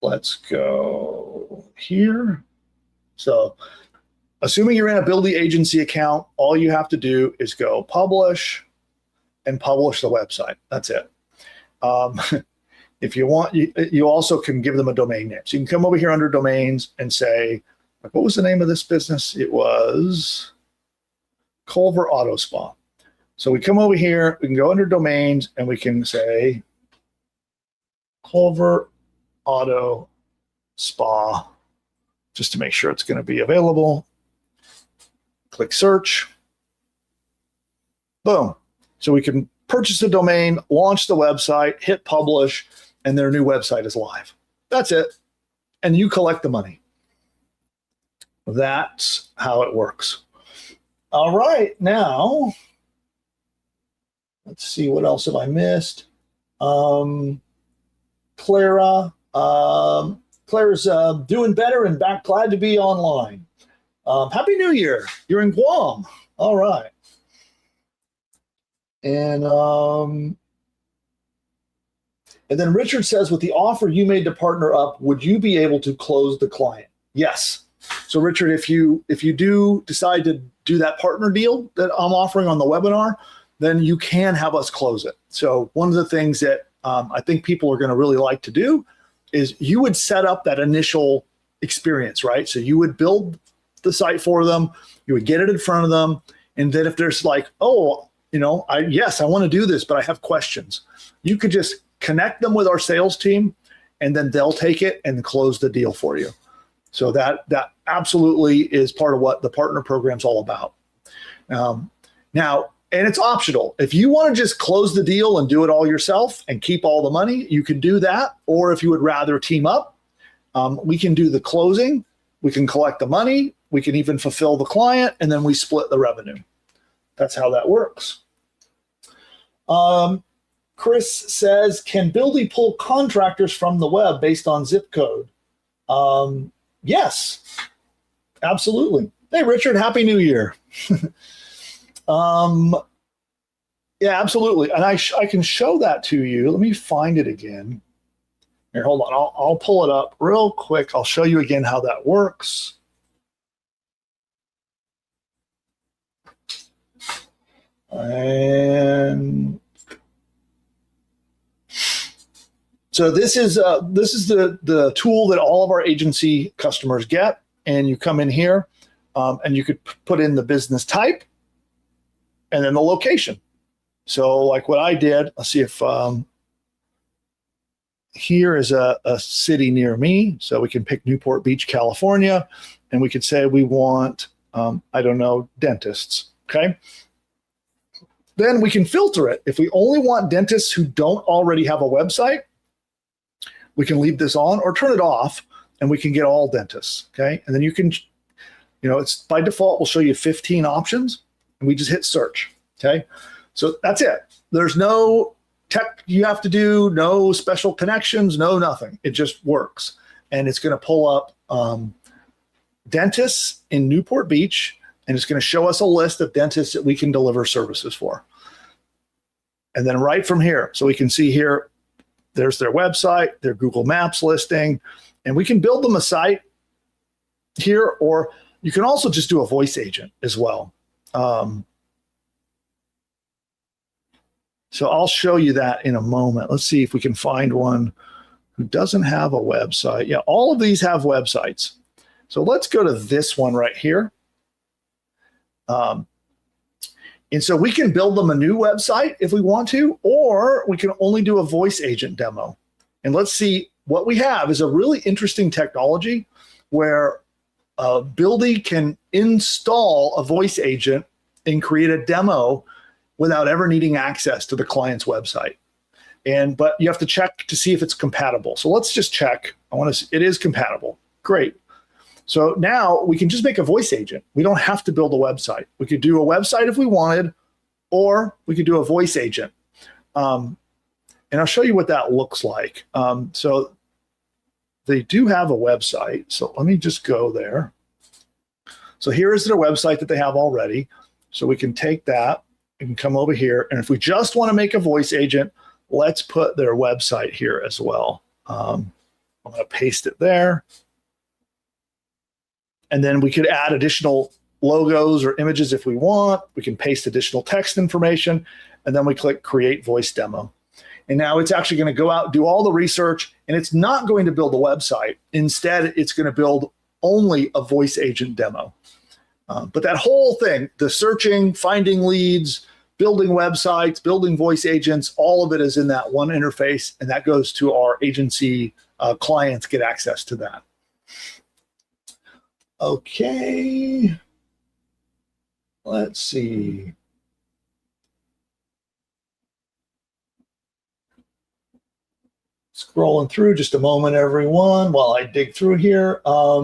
Let's go here. So assuming you're in a Buildy agency account, all you have to do is go publish and publish the website. That's it. If you want, you also can give them a domain name. So you can come over here under domains and say, what was the name of this business? It was Culver Auto Spa. So we come over here, we can go under domains and we can say Culver Auto Spa, just to make sure it's going to be available. Click search. Boom. So we can purchase the domain, launch the website, hit publish, and their new website is live. That's it. And you collect the money. That's how it works. All right, now, let's see, what else have I missed? Clara's doing better and back, glad to be online. Happy New Year. You're in Guam. All right. And then Richard says, with the offer you made to partner up, would you be able to close the client? Yes. So Richard, if you do decide to do that partner deal that I'm offering on the webinar, then you can have us close it. So one of the things that I think people are going to really like to do is you would set up that initial experience, right? So you would build the site for them, you would get it in front of them, and then if there's like, oh, you know, I want to do this, but I have questions, you could just connect them with our sales team, and then they'll take it and close the deal for you. So that absolutely is part of what the partner program's all about. Now, and it's optional. If you want to just close the deal and do it all yourself and keep all the money, you can do that. Or if you would rather team up, we can do the closing. We can collect the money. We can even fulfill the client, and then we split the revenue. That's how that works. Chris says, can Buildy pull contractors from the web based on zip code? Yes, absolutely. Hey, Richard, Happy New Year. Yeah, absolutely. And I can show that to you. Let me find it again. Here, hold on. I'll pull it up real quick. I'll show you again how that works. And so this is the tool that all of our agency customers get. And you come in here. and you could put in the business type and then the location. So like what I did, let's see if here is a city near me. So we can pick Newport Beach, California, and we could say we want, I don't know, dentists, okay? Then we can filter it. If we only want dentists who don't already have a website, we can leave this on or turn it off, and we can get all dentists, okay? And then you can, it's by default, will show you 15 options, and we just hit search, okay? So that's it. There's no tech you have to do, no special connections, no nothing. It just works. And it's going to pull up dentists in Newport Beach, and it's going to show us a list of dentists that we can deliver services for. And then right from here, so we can see here, there's their website, their Google Maps listing, and we can build them a site here, or you can also just do a voice agent as well. So I'll show you that in a moment. Let's see if we can find one who doesn't have a website. Yeah, all of these have websites. So let's go to this one right here. And so we can build them a new website if we want to, or we can only do a voice agent demo. And let's see, what we have is a really interesting technology where Buildy can install a voice agent and create a demo without ever needing access to the client's website. But you have to check to see if it's compatible. So let's just check. It is compatible. Great. So now we can just make a voice agent. We don't have to build a website. We could do a website if we wanted, or we could do a voice agent. And I'll show you what that looks like. So they do have a website. So let me just go there. So here is their website that they have already. So we can take that and come over here. And if we just want to make a voice agent, let's put their website here as well. I'm going to paste it there. And then we could add additional logos or images if we want. We can paste additional text information, and then we click Create Voice Demo. And now it's actually going to go out, do all the research, and it's not going to build a website. Instead, it's going to build only a voice agent demo. But that whole thing, the searching, finding leads, building websites, building voice agents, all of it is in that one interface, and that goes to our agency clients, get access to that. Okay, let's see. Scrolling through, just a moment, everyone, while I dig through here. How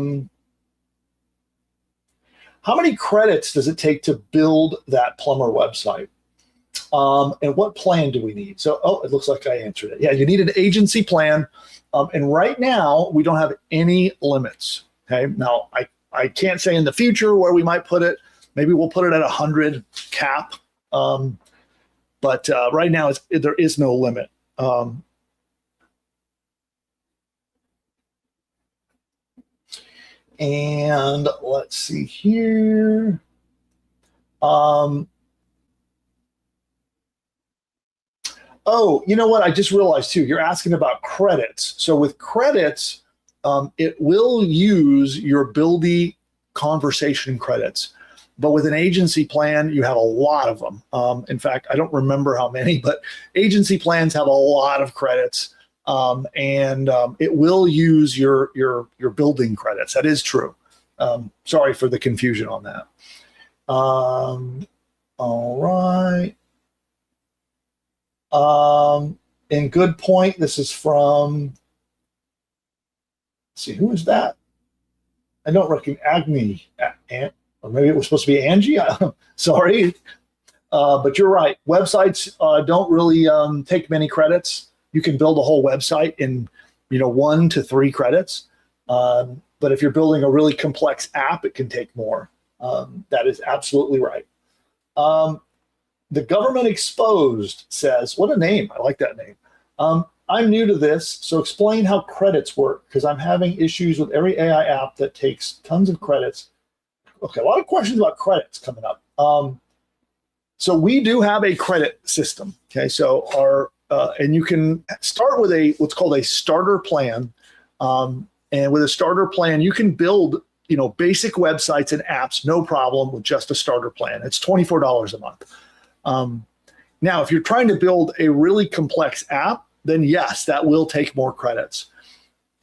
many credits does it take to build that plumber website? And what plan do we need? So, it looks like I answered it. Yeah, you need an agency plan. And right now, we don't have any limits. Okay, now I can't say in the future where we might put it. Maybe we'll put it at 100 cap. But right now, there is no limit. And let's see here. Oh, you know what? I just realized too, you're asking about credits. So with credits, it will use your Buildy conversation credits. But with an agency plan, you have a lot of them. In fact, I don't remember how many, but agency plans have a lot of credits. And it will use your building credits. That is true. Sorry for the confusion on that. All right. And good point. This is from, let's see, who is that? I don't recognize Agni, or maybe it was supposed to be Angie. Sorry. But you're right. Websites don't really take many credits. You can build a whole website in 1 to 3 credits. But if you're building a really complex app, it can take more. That is absolutely right. The Government Exposed says, what a name. I like that name. I'm new to this, so explain how credits work, because I'm having issues with every AI app that takes tons of credits. Okay, a lot of questions about credits coming up. So we do have a credit system. Okay, so and you can start with what's called a starter plan. And with a starter plan, you can build basic websites and apps, no problem with just a starter plan. It's $24 a month. Now, if you're trying to build a really complex app, then yes, that will take more credits.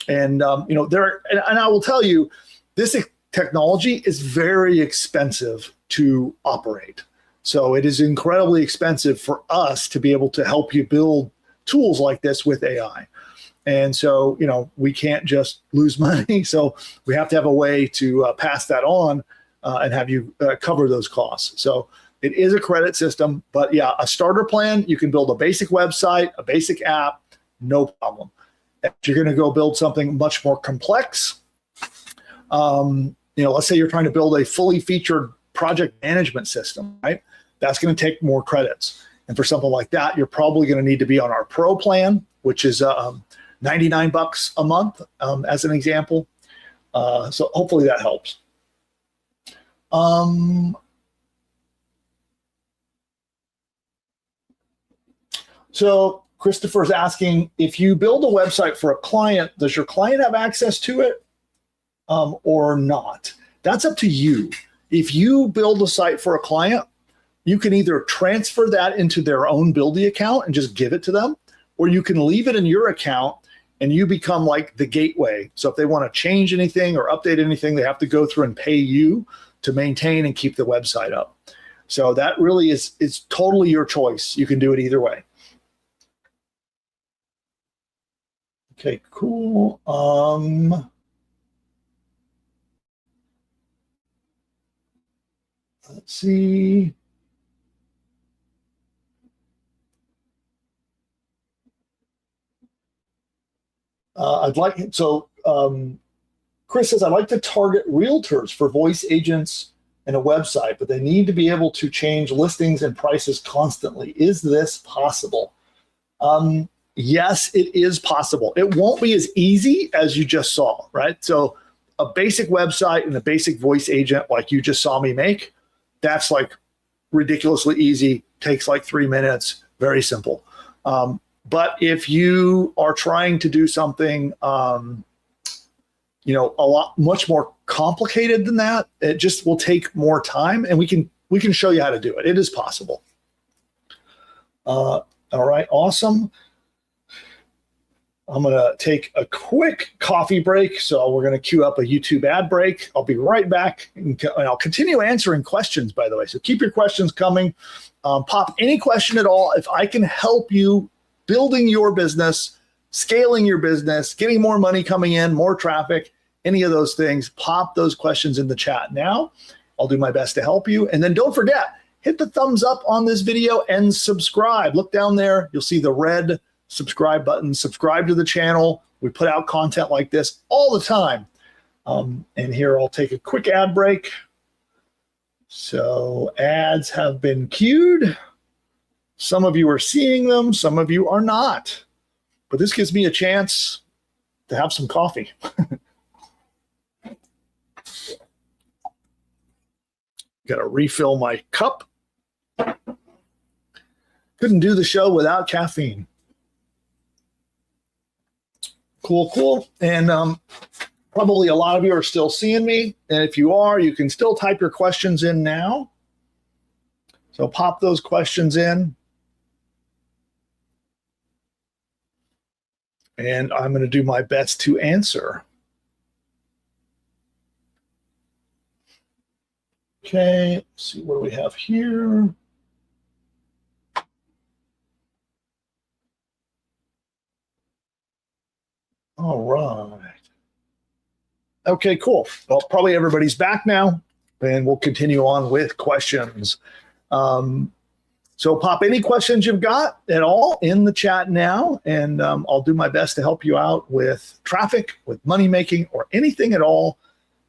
And and I will tell you, this technology is very expensive to operate. So it is incredibly expensive for us to be able to help you build tools like this with AI. And so, we can't just lose money. So we have to have a way to pass that on and have you cover those costs. So it is a credit system, but yeah, a starter plan, you can build a basic website, a basic app, no problem. If you're going to go build something much more complex, let's say you're trying to build a fully featured project management system, right? That's going to take more credits. And for something like that, you're probably going to need to be on our pro plan, which is $99 a month, as an example. So hopefully that helps. So Christopher's asking, if you build a website for a client, does your client have access to it or not? That's up to you. If you build a site for a client, you can either transfer that into their own Buildy account and just give it to them, or you can leave it in your account and you become like the gateway. So if they want to change anything or update anything, they have to go through and pay you to maintain and keep the website up. So that really is totally your choice. You can do it either way. Okay, cool. Let's see. Chris says, I'd like to target realtors for voice agents and a website, but they need to be able to change listings and prices constantly. Is this possible? Yes, it is possible. It won't be as easy as you just saw, right? So a basic website and a basic voice agent like you just saw me make, that's like ridiculously easy, takes like 3 minutes, very simple. But if you are trying to do something, much more complicated than that, it just will take more time, and we can show you how to do it. It is possible. All right, awesome. I'm going to take a quick coffee break. So we're going to queue up a YouTube ad break. I'll be right back, and I'll continue answering questions, by the way. So keep your questions coming. Pop any question at all. If I can help you building your business, scaling your business, getting more money coming in, more traffic, any of those things, pop those questions in the chat now. I'll do my best to help you. And then don't forget, hit the thumbs up on this video and subscribe. Look down there. You'll see the red subscribe button. Subscribe to the channel. We put out content like this all the time. And here I'll take a quick ad break. So ads have been queued. Some of you are seeing them, some of you are not. But this gives me a chance to have some coffee. Got to refill my cup. Couldn't do the show without caffeine. Cool. And probably a lot of you are still seeing me. And if you are, you can still type your questions in now. So pop those questions in. And I'm going to do my best to answer. Okay, let's see, what do we have here? All right. Okay, cool. Well, probably everybody's back now, and we'll continue on with questions. So pop any questions you've got at all in the chat now, and I'll do my best to help you out with traffic, with money making, or anything at all.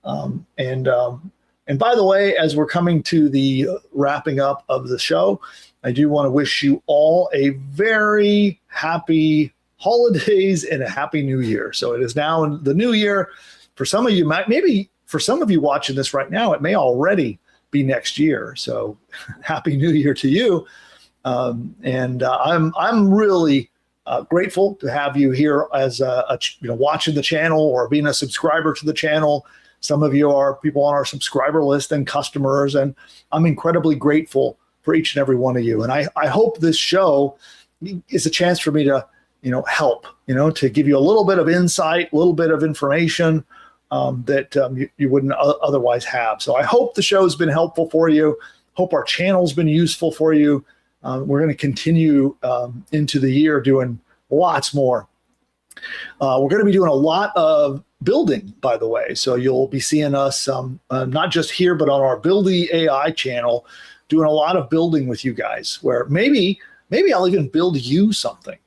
And by the way, as we're coming to the wrapping up of the show, I do want to wish you all a very happy holidays and a happy new year. So it is now in the new year. For some of you, maybe for some of you watching this right now, it may already be next year. So happy new year to you. I'm really grateful to have you here as watching the channel or being a subscriber to the channel. Some of you are people on our subscriber list and customers, and I'm incredibly grateful for each and every one of you. And I hope this show is a chance for me to, help, to give you a little bit of insight, a little bit of information that you wouldn't otherwise have. So I hope the show's been helpful for you. Hope our channel's been useful for you. We're going to continue into the year doing lots more. We're going to be doing a lot of building, by the way. So you'll be seeing us not just here, but on our Buildy AI channel, doing a lot of building with you guys, where maybe I'll even build you something.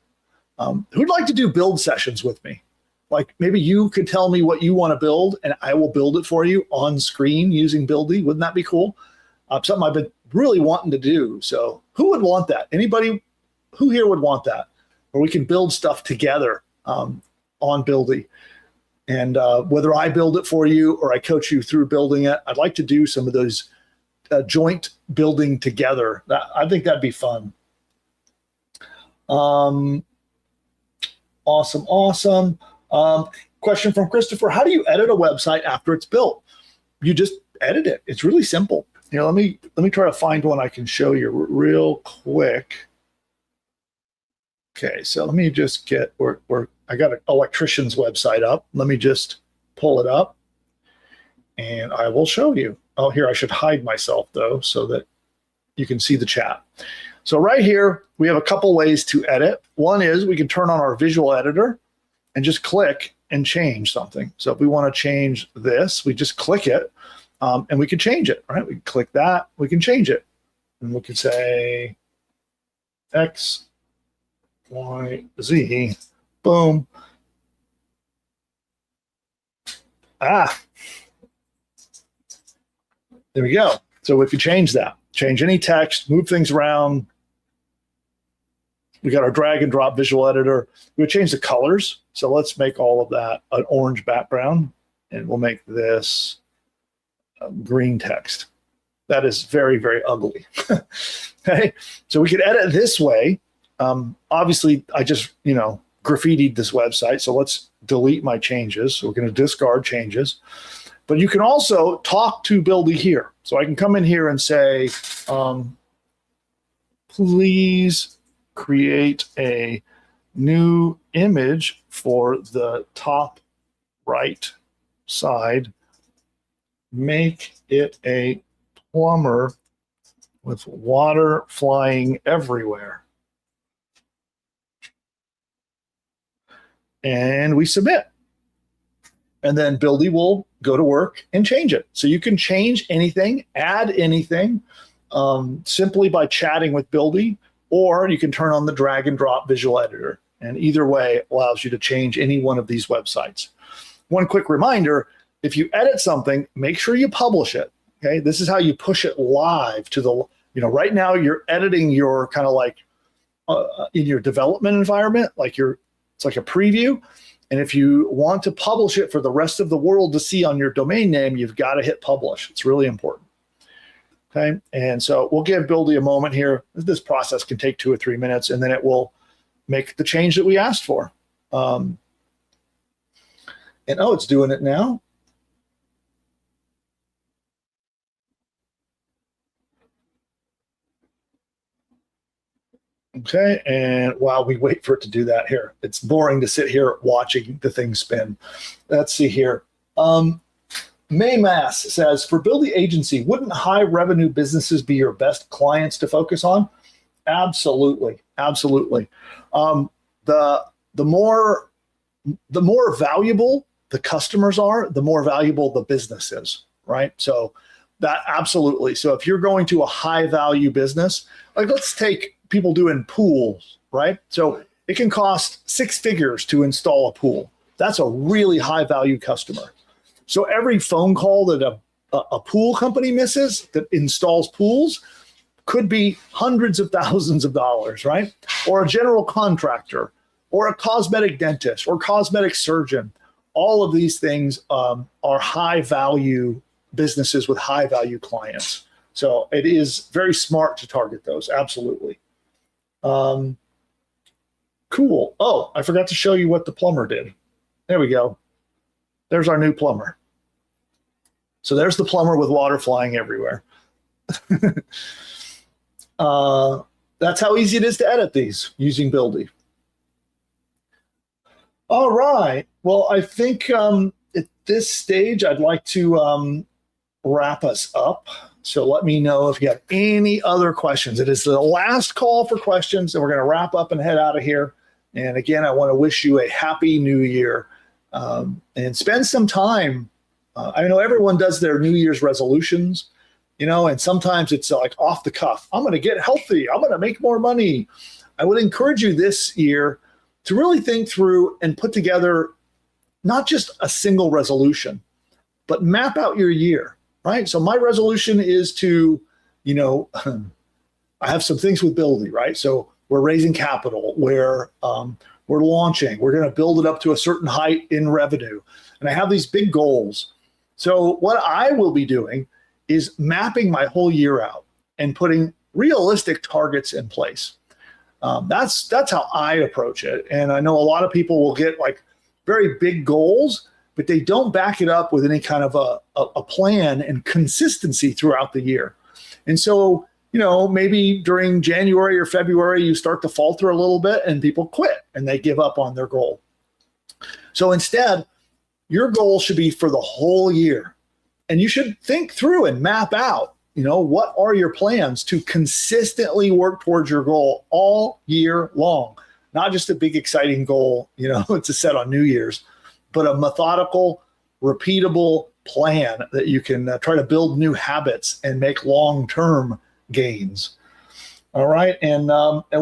Who'd like to do build sessions with me? Like maybe you could tell me what you want to build and I will build it for you on screen using Buildy. Wouldn't that be cool? Something I've been really wanting to do. So who would want that? Anybody who here would want that? Where we can build stuff together on Buildy. And whether I build it for you or I coach you through building it, I'd like to do some of those joint building together. I think that'd be fun. Awesome. Question from Christopher: how do you edit a website after it's built? You just edit it. It's really simple. Let me try to find one I can show you real quick. Okay, so let me just get where I got an electrician's website up. Let me just pull it up and I will show you. Oh, here, I should hide myself though, so that you can see the chat. So right here, we have a couple ways to edit. One is we can turn on our visual editor and just click and change something. So if we want to change this, we just click it and we can change it, right? We can click that, we can change it. And we can say X, Y, Z, boom. There we go. So if you change that, change any text, move things around. We got our drag and drop visual editor. We would change the colors. So let's make all of that an orange background, and we'll make this green text. That is very, very ugly. Okay, so we could edit this way. Obviously, I just graffitied this website, so let's delete my changes. So we're going to discard changes. But you can also talk to Buildy here. So I can come in here and say, please create a new image for the top right side. Make it a plumber with water flying everywhere. And we submit. And then Buildy will go to work and change it. So you can change anything, add anything simply by chatting with Buildy, or you can turn on the drag and drop visual editor. And either way allows you to change any one of these websites. One quick reminder, if you edit something, make sure you publish it. Okay, this is how you push it live to the, right now you're editing your kind of like in your development environment, it's like a preview. And if you want to publish it for the rest of the world to see on your domain name, you've got to hit publish. It's really important. Okay, and so we'll give Buildy a moment here. This process can take 2 or 3 minutes, and then it will make the change that we asked for. And it's doing it now. Okay, and while we wait for it to do that here, it's boring to sit here watching the thing spin. Let's see here. May Mass says, for Buildy agency, wouldn't high revenue businesses be your best clients to focus on? Absolutely. The more valuable the customers are, the more valuable the business is, right? So that absolutely. So if you're going to a high value business, like let's take people doing pools, right? So it can cost 6 figures to install a pool. That's a really high value customer. So every phone call that a pool company misses that installs pools could be hundreds of thousands of dollars, right? Or a general contractor, or a cosmetic dentist, or cosmetic surgeon. All of these things are high value businesses with high value clients. So it is very smart to target those, absolutely. Cool. Oh, I forgot to show you what the plumber did. There we go. There's our new plumber. So there's the plumber with water flying everywhere. That's how easy it is to edit these using Buildy. All right. Well, I think at this stage, I'd like to wrap us up. So let me know if you have any other questions. It is the last call for questions, and we're going to wrap up and head out of here. And again, I want to wish you a happy new year, and spend some time. I know everyone does their New Year's resolutions, and sometimes it's like off the cuff. I'm going to get healthy. I'm going to make more money. I would encourage you this year to really think through and put together not just a single resolution, but map out your year, right? So my resolution is to, I have some things with Buildy, right? So we're raising capital, we're launching, we're going to build it up to a certain height in revenue. And I have these big goals. So what I will be doing is mapping my whole year out and putting realistic targets in place. That's how I approach it. And I know a lot of people will get like very big goals, but they don't back it up with any kind of a plan and consistency throughout the year. And so, maybe during January or February, you start to falter a little bit and people quit and they give up on their goal. So instead, your goal should be for the whole year. And you should think through and map out, what are your plans to consistently work towards your goal all year long? Not just a big, exciting goal, to set on New Year's, but a methodical, repeatable plan that you can try to build new habits and make long-term gains. All right. And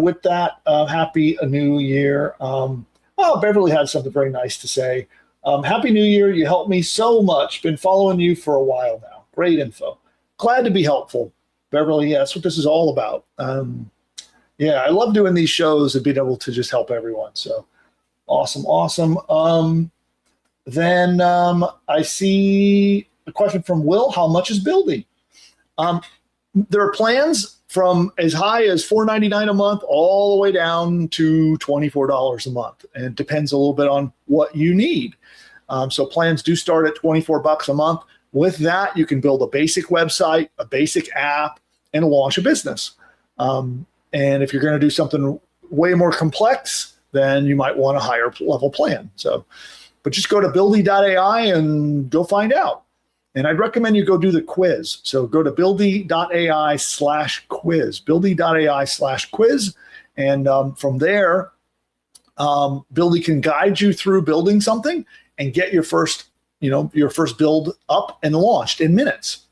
with that, happy New Year. Beverly had something very nice to say. Happy New Year. You helped me so much. Been following you for a while now. Great info. Glad to be helpful. Beverly, yeah, that's what this is all about. I love doing these shows and being able to just help everyone. So awesome. Then I see a question from Will. How much is Buildy? There are plans from as high as $4.99 a month all the way down to $24 a month. And it depends a little bit on what you need. So plans do start at $24 a month. With that, you can build a basic website, a basic app, and launch a business. And if you're going to do something way more complex, then you might want a higher level plan. But just go to buildy.ai and go find out. And I'd recommend you go do the quiz. So go to buildy.ai/quiz, buildy.ai/quiz. And from there, Buildy can guide you through building something and get your first build up and launched in minutes.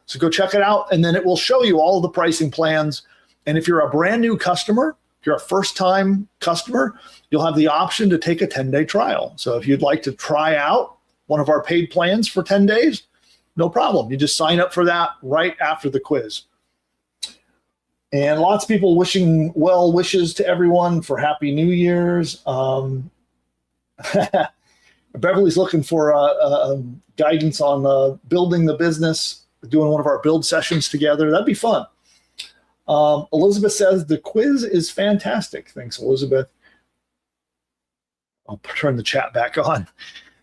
So go check it out, and then it will show you all of the pricing plans. And if you're a brand new customer, if you're a first-time customer, you'll have the option to take a 10-day trial. So if you'd like to try out one of our paid plans for 10 days, no problem. You just sign up for that right after the quiz. And lots of people wishing well wishes to everyone for Happy New Year's. Beverly's looking for guidance on building the business, doing one of our build sessions together. That'd be fun. Elizabeth says the quiz is fantastic. Thanks, Elizabeth. I'll turn the chat back on.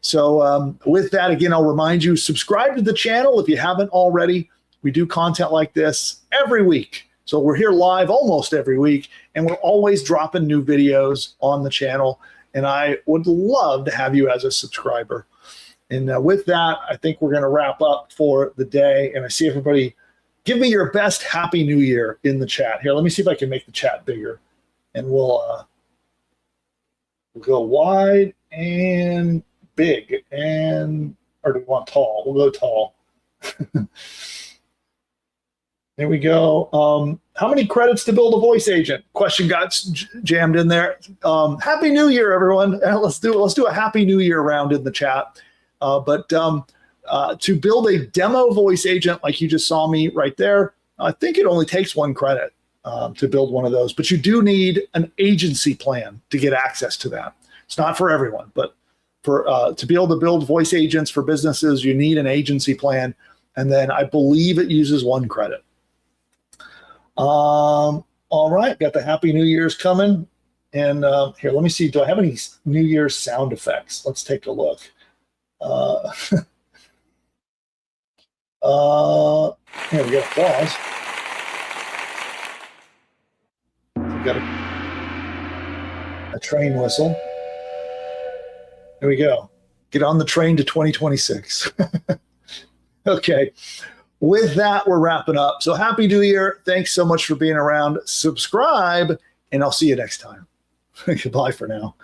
So with that, again, I'll remind you, subscribe to the channel if you haven't already. We do content like this every week. So we're here live almost every week, and we're always dropping new videos on the channel. And I would love to have you as a subscriber. And with that, I think we're going to wrap up for the day. And I see everybody, give me your best Happy New Year in the chat. Here, let me see if I can make the chat bigger. And we'll go wide and big. Or do we want tall? We'll go tall. There we go. How many credits to build a voice agent? Question got jammed in there. Happy New Year, everyone. Let's do a Happy New Year round in the chat. But to build a demo voice agent like you just saw me right there, I think it only takes 1 credit to build one of those. But you do need an agency plan to get access to that. It's not for everyone, but to be able to build voice agents for businesses, you need an agency plan. And then I believe it uses 1 credit. All right, got the Happy New Year's coming. And here, let me see. Do I have any New Year's sound effects? Let's take a look. Here we go. Pause. We've got a train whistle. There we go. Get on the train to 2026. Okay. With that, we're wrapping up. So happy New Year. Thanks so much for being around. Subscribe, and I'll see you next time. Goodbye for now.